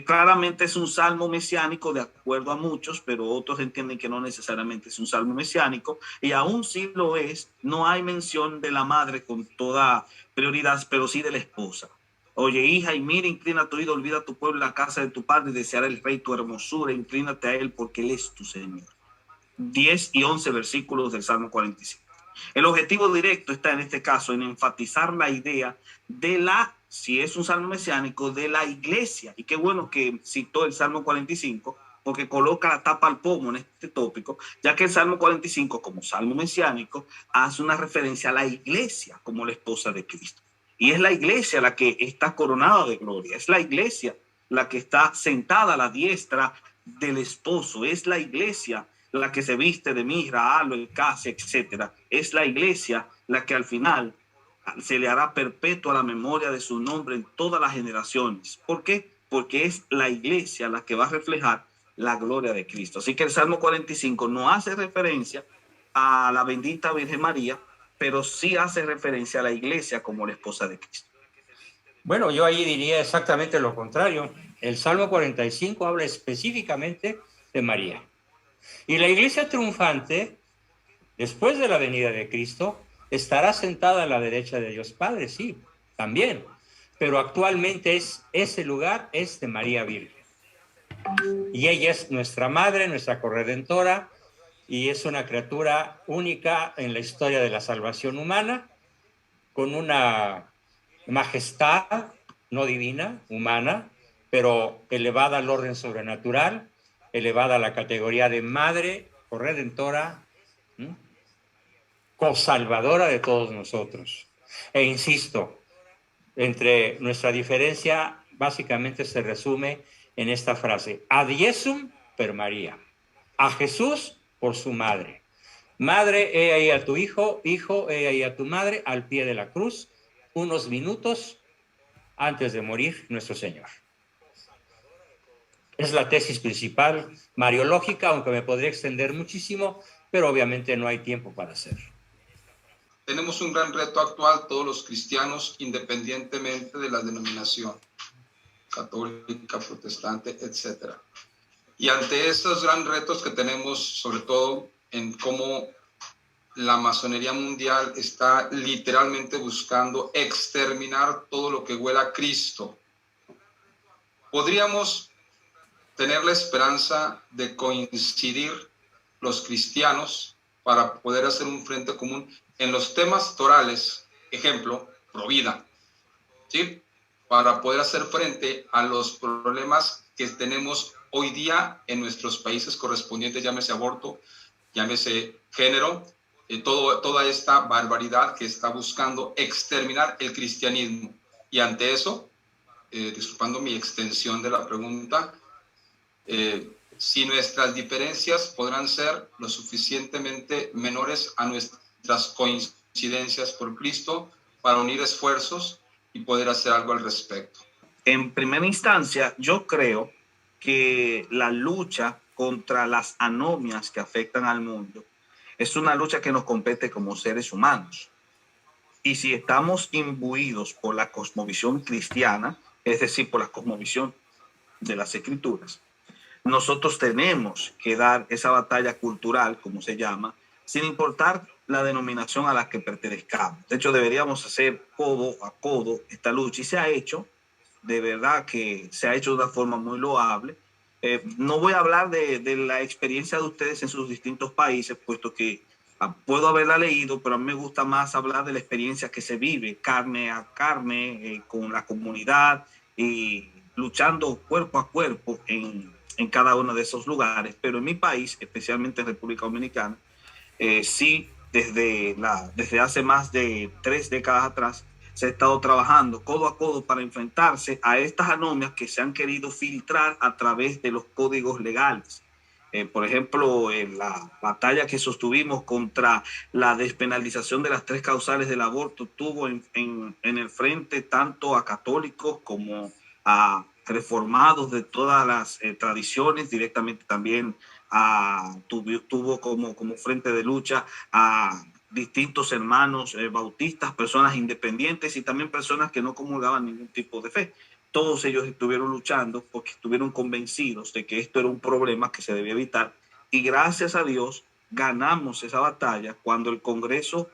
Claramente es un salmo mesiánico de acuerdo a muchos, pero otros entienden que no necesariamente es un salmo mesiánico, y aún si lo es, no hay mención de la madre con toda prioridad, pero sí de la esposa. Oye, hija, y mira, inclina tu oído, olvida tu pueblo, la casa de tu padre, y deseará el rey tu hermosura, inclínate a él porque él es tu Señor. 10 y 11 versículos del Salmo 45. El objetivo directo está en este caso en enfatizar la idea de si es un salmo mesiánico, de la iglesia. Y qué bueno que citó el Salmo 45, porque coloca la tapa al pomo en este tópico, ya que el Salmo 45, como salmo mesiánico, hace una referencia a la iglesia como la esposa de Cristo. Y es la iglesia la que está coronada de gloria, es la iglesia la que está sentada a la diestra del esposo, es la iglesia la que se viste de mirra, aloe, casia, etcétera. Es la iglesia la que al final se le hará perpetua la memoria de su nombre en todas las generaciones. ¿Por qué? Porque es la iglesia la que va a reflejar la gloria de Cristo. Así que el Salmo 45 no hace referencia a la bendita Virgen María, pero sí hace referencia a la iglesia como la esposa de Cristo. Bueno, yo ahí diría exactamente lo contrario. El Salmo 45 habla específicamente de María. Y la iglesia triunfante, después de la venida de Cristo, estará sentada a la derecha de Dios Padre, sí, también. Pero actualmente ese lugar es de María Virgen. Y ella es nuestra madre, nuestra corredentora, y es una criatura única en la historia de la salvación humana, con una majestad no divina, humana, pero elevada al orden sobrenatural, elevada a la categoría de madre corredentora, cosalvadora de todos nosotros. E insisto, entre nuestra diferencia básicamente se resume en esta frase: ad Jesum per María, a Jesús por su madre. Madre, he ahí a tu hijo, hijo, he ahí a tu madre, al pie de la cruz, unos minutos antes de morir nuestro Señor. Es la tesis principal mariológica, aunque me podría extender muchísimo, pero obviamente no hay tiempo para hacerlo. Tenemos un gran reto actual, todos los cristianos, independientemente de la denominación, católica, protestante, etc. Y ante estos grandes retos que tenemos, sobre todo en cómo la masonería mundial está literalmente buscando exterminar todo lo que huela a Cristo, podríamos tener la esperanza de coincidir los cristianos para poder hacer un frente común en los temas torales, ejemplo, provida, ¿sí? Para poder hacer frente a los problemas que tenemos hoy día en nuestros países correspondientes, llámese aborto, llámese género, toda esta barbaridad que está buscando exterminar el cristianismo. Y ante eso, disculpando mi extensión de la pregunta, si nuestras diferencias podrán ser lo suficientemente menores a nuestras coincidencias por Cristo para unir esfuerzos y poder hacer algo al respecto. En primera instancia, yo creo que la lucha contra las anomias que afectan al mundo es una lucha que nos compete como seres humanos. Y si estamos imbuidos por la cosmovisión cristiana, es decir, por la cosmovisión de las Escrituras, nosotros tenemos que dar esa batalla cultural, como se llama, sin importar la denominación a la que pertenezcamos. De hecho, deberíamos hacer codo a codo esta lucha, y se ha hecho, de verdad que se ha hecho de una forma muy loable. No voy a hablar de la experiencia de ustedes en sus distintos países, puesto que puedo haberla leído, pero a mí me gusta más hablar de la experiencia que se vive carne a carne, con la comunidad y luchando cuerpo a cuerpo en cada uno de esos lugares. Pero en mi país, especialmente en República Dominicana, sí, desde hace más de 3 décadas atrás, se ha estado trabajando codo a codo para enfrentarse a estas anomias que se han querido filtrar a través de los códigos legales. Por ejemplo, la batalla que sostuvimos contra la despenalización de las 3 causales del aborto tuvo en el frente tanto a católicos como a reformados de todas las tradiciones, directamente también tuvo como frente de lucha a distintos hermanos bautistas, personas independientes y también personas que no comulgaban ningún tipo de fe. Todos ellos estuvieron luchando porque estuvieron convencidos de que esto era un problema que se debía evitar, y gracias a Dios ganamos esa batalla cuando el Congreso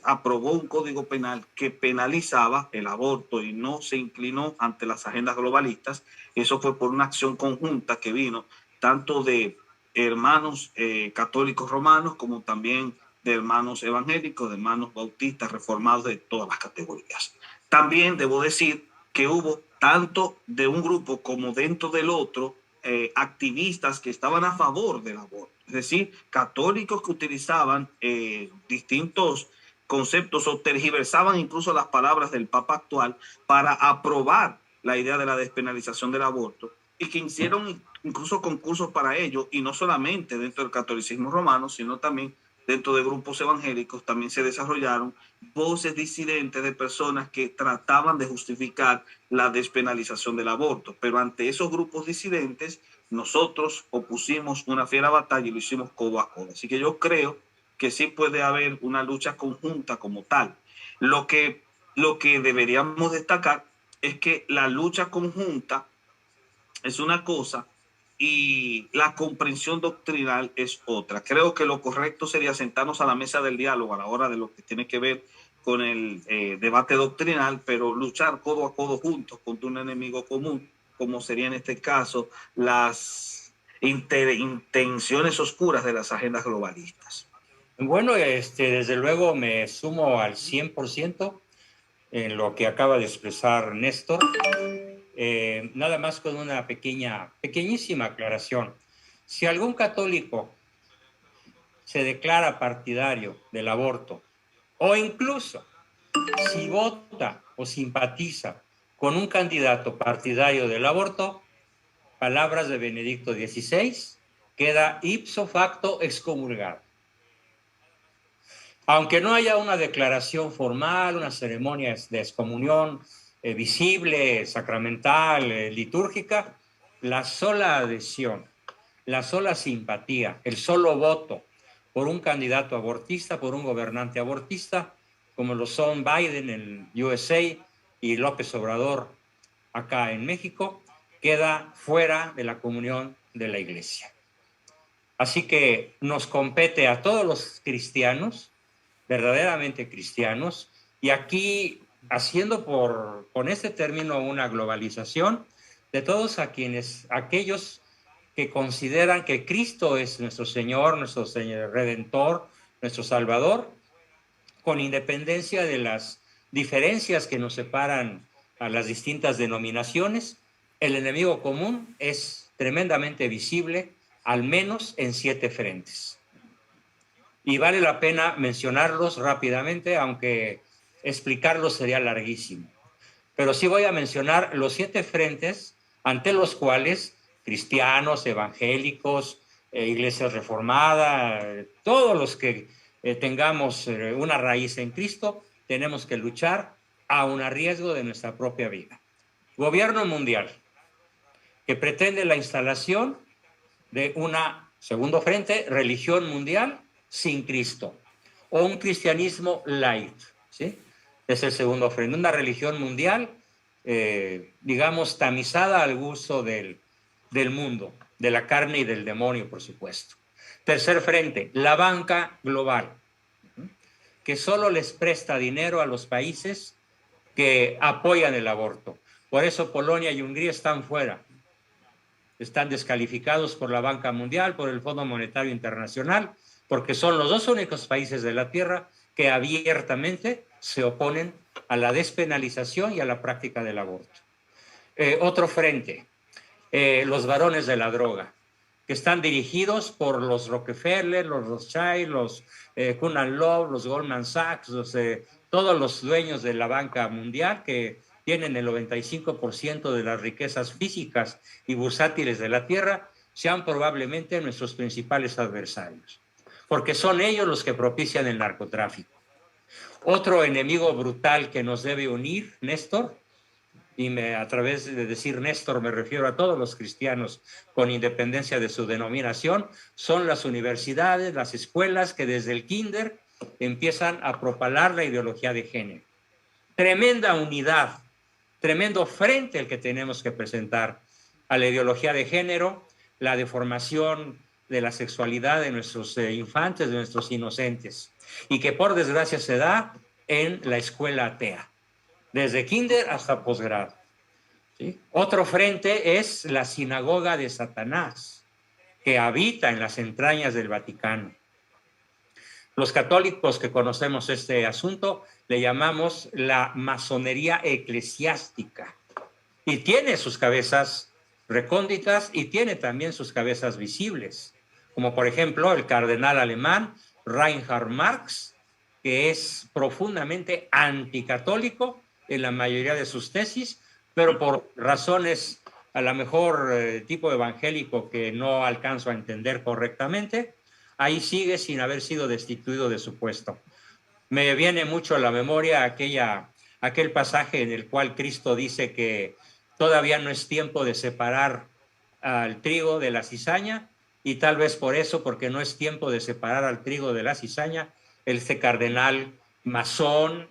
aprobó un código penal que penalizaba el aborto y no se inclinó ante las agendas globalistas. Eso fue por una acción conjunta que vino tanto de hermanos católicos romanos como también de hermanos evangélicos, de hermanos bautistas, reformados, de todas las categorías. También debo decir que hubo tanto de un grupo como dentro del otro activistas que estaban a favor del aborto, es decir, católicos que utilizaban distintos conceptos o tergiversaban incluso las palabras del Papa actual para aprobar la idea de la despenalización del aborto, y que hicieron incluso concursos para ello, y no solamente dentro del catolicismo romano, sino también dentro de grupos evangélicos. También se desarrollaron voces disidentes de personas que trataban de justificar la despenalización del aborto. Pero ante esos grupos disidentes, nosotros opusimos una fiera batalla y lo hicimos codo a codo. Así que yo creo que sí puede haber una lucha conjunta como tal. Lo que deberíamos destacar es que la lucha conjunta es una cosa y la comprensión doctrinal es otra. Creo que lo correcto sería sentarnos a la mesa del diálogo a la hora de lo que tiene que ver con el debate doctrinal, pero luchar codo a codo juntos contra un enemigo común, como sería en este caso las intenciones oscuras de las agendas globalistas. Bueno, desde luego me sumo al 100%. en lo que acaba de expresar Néstor, nada más con una pequeñísima aclaración. Si algún católico se declara partidario del aborto, o incluso si vota o simpatiza con un candidato partidario del aborto, palabras de Benedicto XVI, queda ipso facto excomulgado. Aunque no haya una declaración formal, una ceremonia de excomunión visible, sacramental, litúrgica, la sola adhesión, la sola simpatía, el solo voto por un candidato abortista, por un gobernante abortista, como lo son Biden en USA y López Obrador acá en México, queda fuera de la comunión de la Iglesia. Así que nos compete a todos los cristianos, verdaderamente cristianos, y aquí haciendo con este término una globalización de todos aquellos que consideran que Cristo es nuestro Señor Redentor, nuestro Salvador, con independencia de las diferencias que nos separan a las distintas denominaciones. El enemigo común es tremendamente visible, al menos en 7 frentes. Y vale la pena mencionarlos rápidamente, aunque explicarlos sería larguísimo. Pero sí voy a mencionar los 7 frentes ante los cuales cristianos, evangélicos, iglesias reformadas, todos los que tengamos una raíz en Cristo, tenemos que luchar aun a riesgo de nuestra propia vida. Gobierno mundial, que pretende la instalación de una, segundo frente, religión mundial sin Cristo, o un cristianismo light, ¿sí? Es el segundo frente, una religión mundial, digamos, tamizada al gusto del mundo, de la carne y del demonio, por supuesto. Tercer frente, la banca global, que solo les presta dinero a los países que apoyan el aborto. Por eso Polonia y Hungría están fuera. Están descalificados por la banca mundial, por el Fondo Monetario Internacional, porque son los 2 únicos países de la Tierra que abiertamente se oponen a la despenalización y a la práctica del aborto. Otro frente, los varones de la droga, que están dirigidos por los Rockefeller, los Rothschild, los Kuhn & Loeb, los Goldman Sachs, todos los dueños de la banca mundial que tienen el 95% de las riquezas físicas y bursátiles de la Tierra, sean probablemente nuestros principales adversarios, porque son ellos los que propician el narcotráfico. Otro enemigo brutal que nos debe unir, Néstor, y a través de decir Néstor me refiero a todos los cristianos con independencia de su denominación, son las universidades, las escuelas que desde el kinder empiezan a propalar la ideología de género. Tremenda unidad, tremendo frente el que tenemos que presentar a la ideología de género, la deformación de la sexualidad de nuestros infantes, de nuestros inocentes, y que por desgracia se da en la escuela atea, desde kinder hasta posgrado. ¿Sí? Otro frente es la sinagoga de Satanás, que habita en las entrañas del Vaticano. Los católicos que conocemos este asunto le llamamos la masonería eclesiástica, y tiene sus cabezas recónditas y tiene también sus cabezas visibles, como por ejemplo el cardenal alemán Reinhard Marx, que es profundamente anticatólico en la mayoría de sus tesis, pero por razones a lo mejor tipo evangélico que no alcanzo a entender correctamente, ahí sigue sin haber sido destituido de su puesto. Me viene mucho a la memoria aquel pasaje en el cual Cristo dice que todavía no es tiempo de separar al trigo de la cizaña, y tal vez por eso, porque no es tiempo de separar al trigo de la cizaña, este cardenal masón,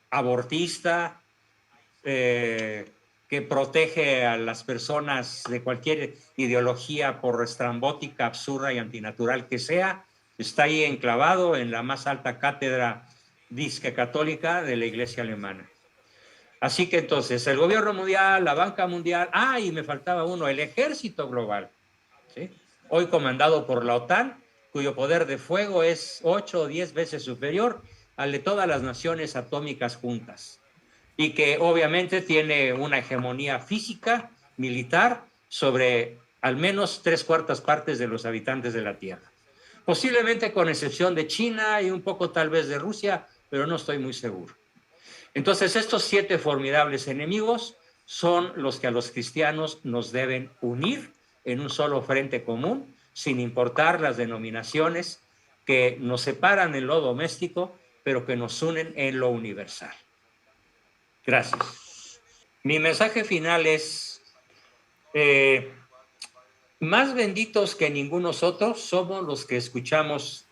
abortista, que protege a las personas de cualquier ideología, por estrambótica, absurda y antinatural que sea, está ahí enclavado en la más alta cátedra disque católica de la Iglesia alemana. Así que entonces el gobierno mundial, la banca mundial, y me faltaba uno, el ejército global, ¿sí? Hoy comandado por la OTAN, cuyo poder de fuego es 8 o 10 veces superior al de todas las naciones atómicas juntas. y que obviamente tiene una hegemonía física, militar, sobre al menos 3/4 partes de los habitantes de la Tierra. Posiblemente con excepción de China y un poco tal vez de Rusia, pero no estoy muy seguro. Entonces, estos 7 formidables enemigos son los que a los cristianos nos deben unir en un solo frente común, sin importar las denominaciones que nos separan en lo doméstico, pero que nos unen en lo universal. Gracias. Mi mensaje final es, más benditos que ningunos otros somos los que escuchamos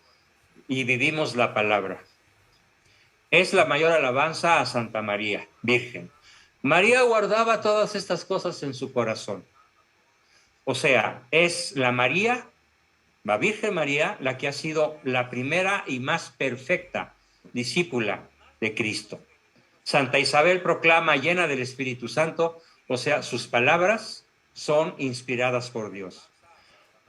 y vivimos la palabra. Es la mayor alabanza a Santa María, Virgen. María guardaba todas estas cosas en su corazón. O sea, es la Virgen María, la que ha sido la primera y más perfecta discípula de Cristo. Santa Isabel proclama llena del Espíritu Santo, o sea, sus palabras son inspiradas por Dios.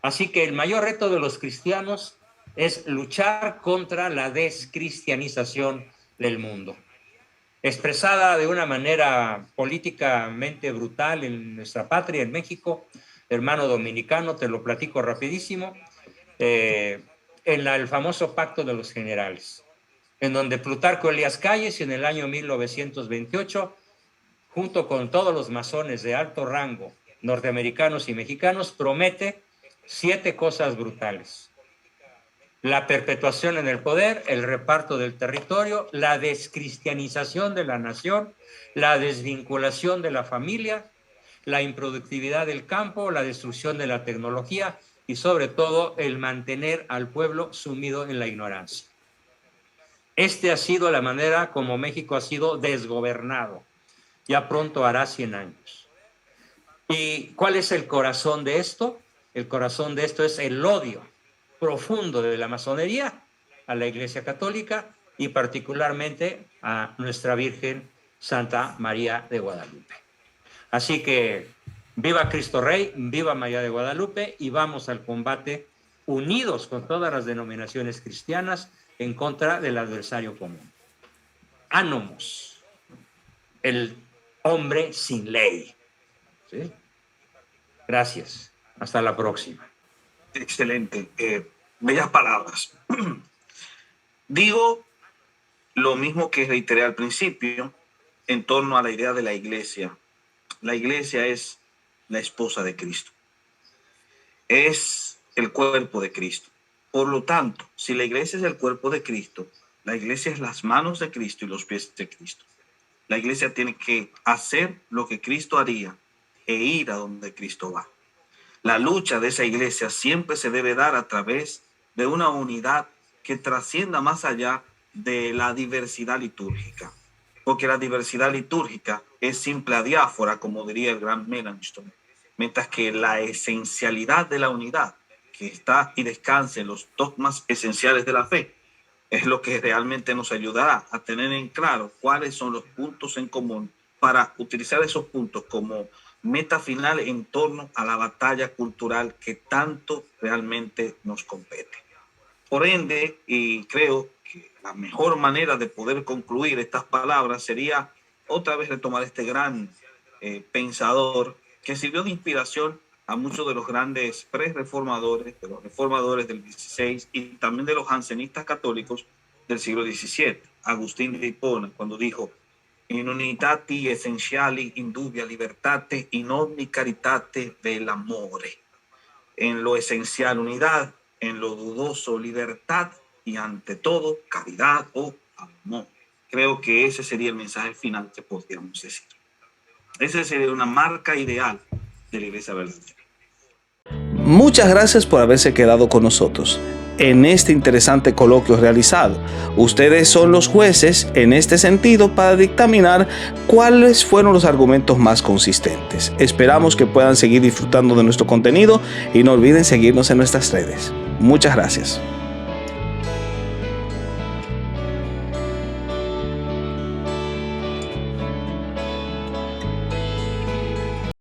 Así que el mayor reto de los cristianos es luchar contra la descristianización del mundo, expresada de una manera políticamente brutal en nuestra patria, en México. Hermano dominicano, te lo platico rapidísimo, en el famoso Pacto de los Generales, en donde Plutarco Elías Calles, en el año 1928, junto con todos los masones de alto rango, norteamericanos y mexicanos, promete 7 cosas brutales: la perpetuación en el poder, el reparto del territorio, la descristianización de la nación, la desvinculación de la familia, la improductividad del campo, la destrucción de la tecnología y sobre todo el mantener al pueblo sumido en la ignorancia. Este ha sido la manera como México ha sido desgobernado. Ya pronto hará 100 años. ¿Y cuál es el corazón de esto? El corazón de esto es el odio profundo de la masonería a la Iglesia Católica y particularmente a nuestra Virgen Santa María de Guadalupe. Así que viva Cristo Rey, viva María de Guadalupe, y vamos al combate unidos con todas las denominaciones cristianas en contra del adversario común. Ánimos, el hombre sin ley. ¿Sí? Gracias. Hasta la próxima. Excelente. Bellas palabras. Digo lo mismo que reiteré al principio en torno a la idea de la iglesia. La iglesia es la esposa de Cristo. Es el cuerpo de Cristo. Por lo tanto, si la iglesia es el cuerpo de Cristo, la iglesia es las manos de Cristo y los pies de Cristo. La iglesia tiene que hacer lo que Cristo haría e ir a donde Cristo va. La lucha de esa iglesia siempre se debe dar a través de una unidad que trascienda más allá de la diversidad litúrgica. Porque la diversidad litúrgica es simple adiáfora, como diría el gran Melanchthon. Mientras que la esencialidad de la unidad, que está y descansa en los dogmas esenciales de la fe, es lo que realmente nos ayudará a tener en claro cuáles son los puntos en común para utilizar esos puntos como meta final en torno a la batalla cultural que tanto realmente nos compete. Por ende, y creo que la mejor manera de poder concluir estas palabras sería otra vez retomar este gran pensador que sirvió de inspiración a muchos de los grandes pre-reformadores, de los reformadores del XVI y también de los jansenistas católicos del siglo XVII, Agustín de Hipona, cuando dijo: in unitati essentiali indubia libertate, in omni caritate vel amore. En lo esencial unidad, en lo dudoso libertad y ante todo caridad o amor. Creo que ese sería el mensaje final que podríamos decir. Esa sería una marca ideal de la iglesia verdadera. Muchas gracias por haberse quedado con nosotros en este interesante coloquio realizado. Ustedes son los jueces en este sentido para dictaminar cuáles fueron los argumentos más consistentes. Esperamos que puedan seguir disfrutando de nuestro contenido y no olviden seguirnos en nuestras redes. Muchas gracias.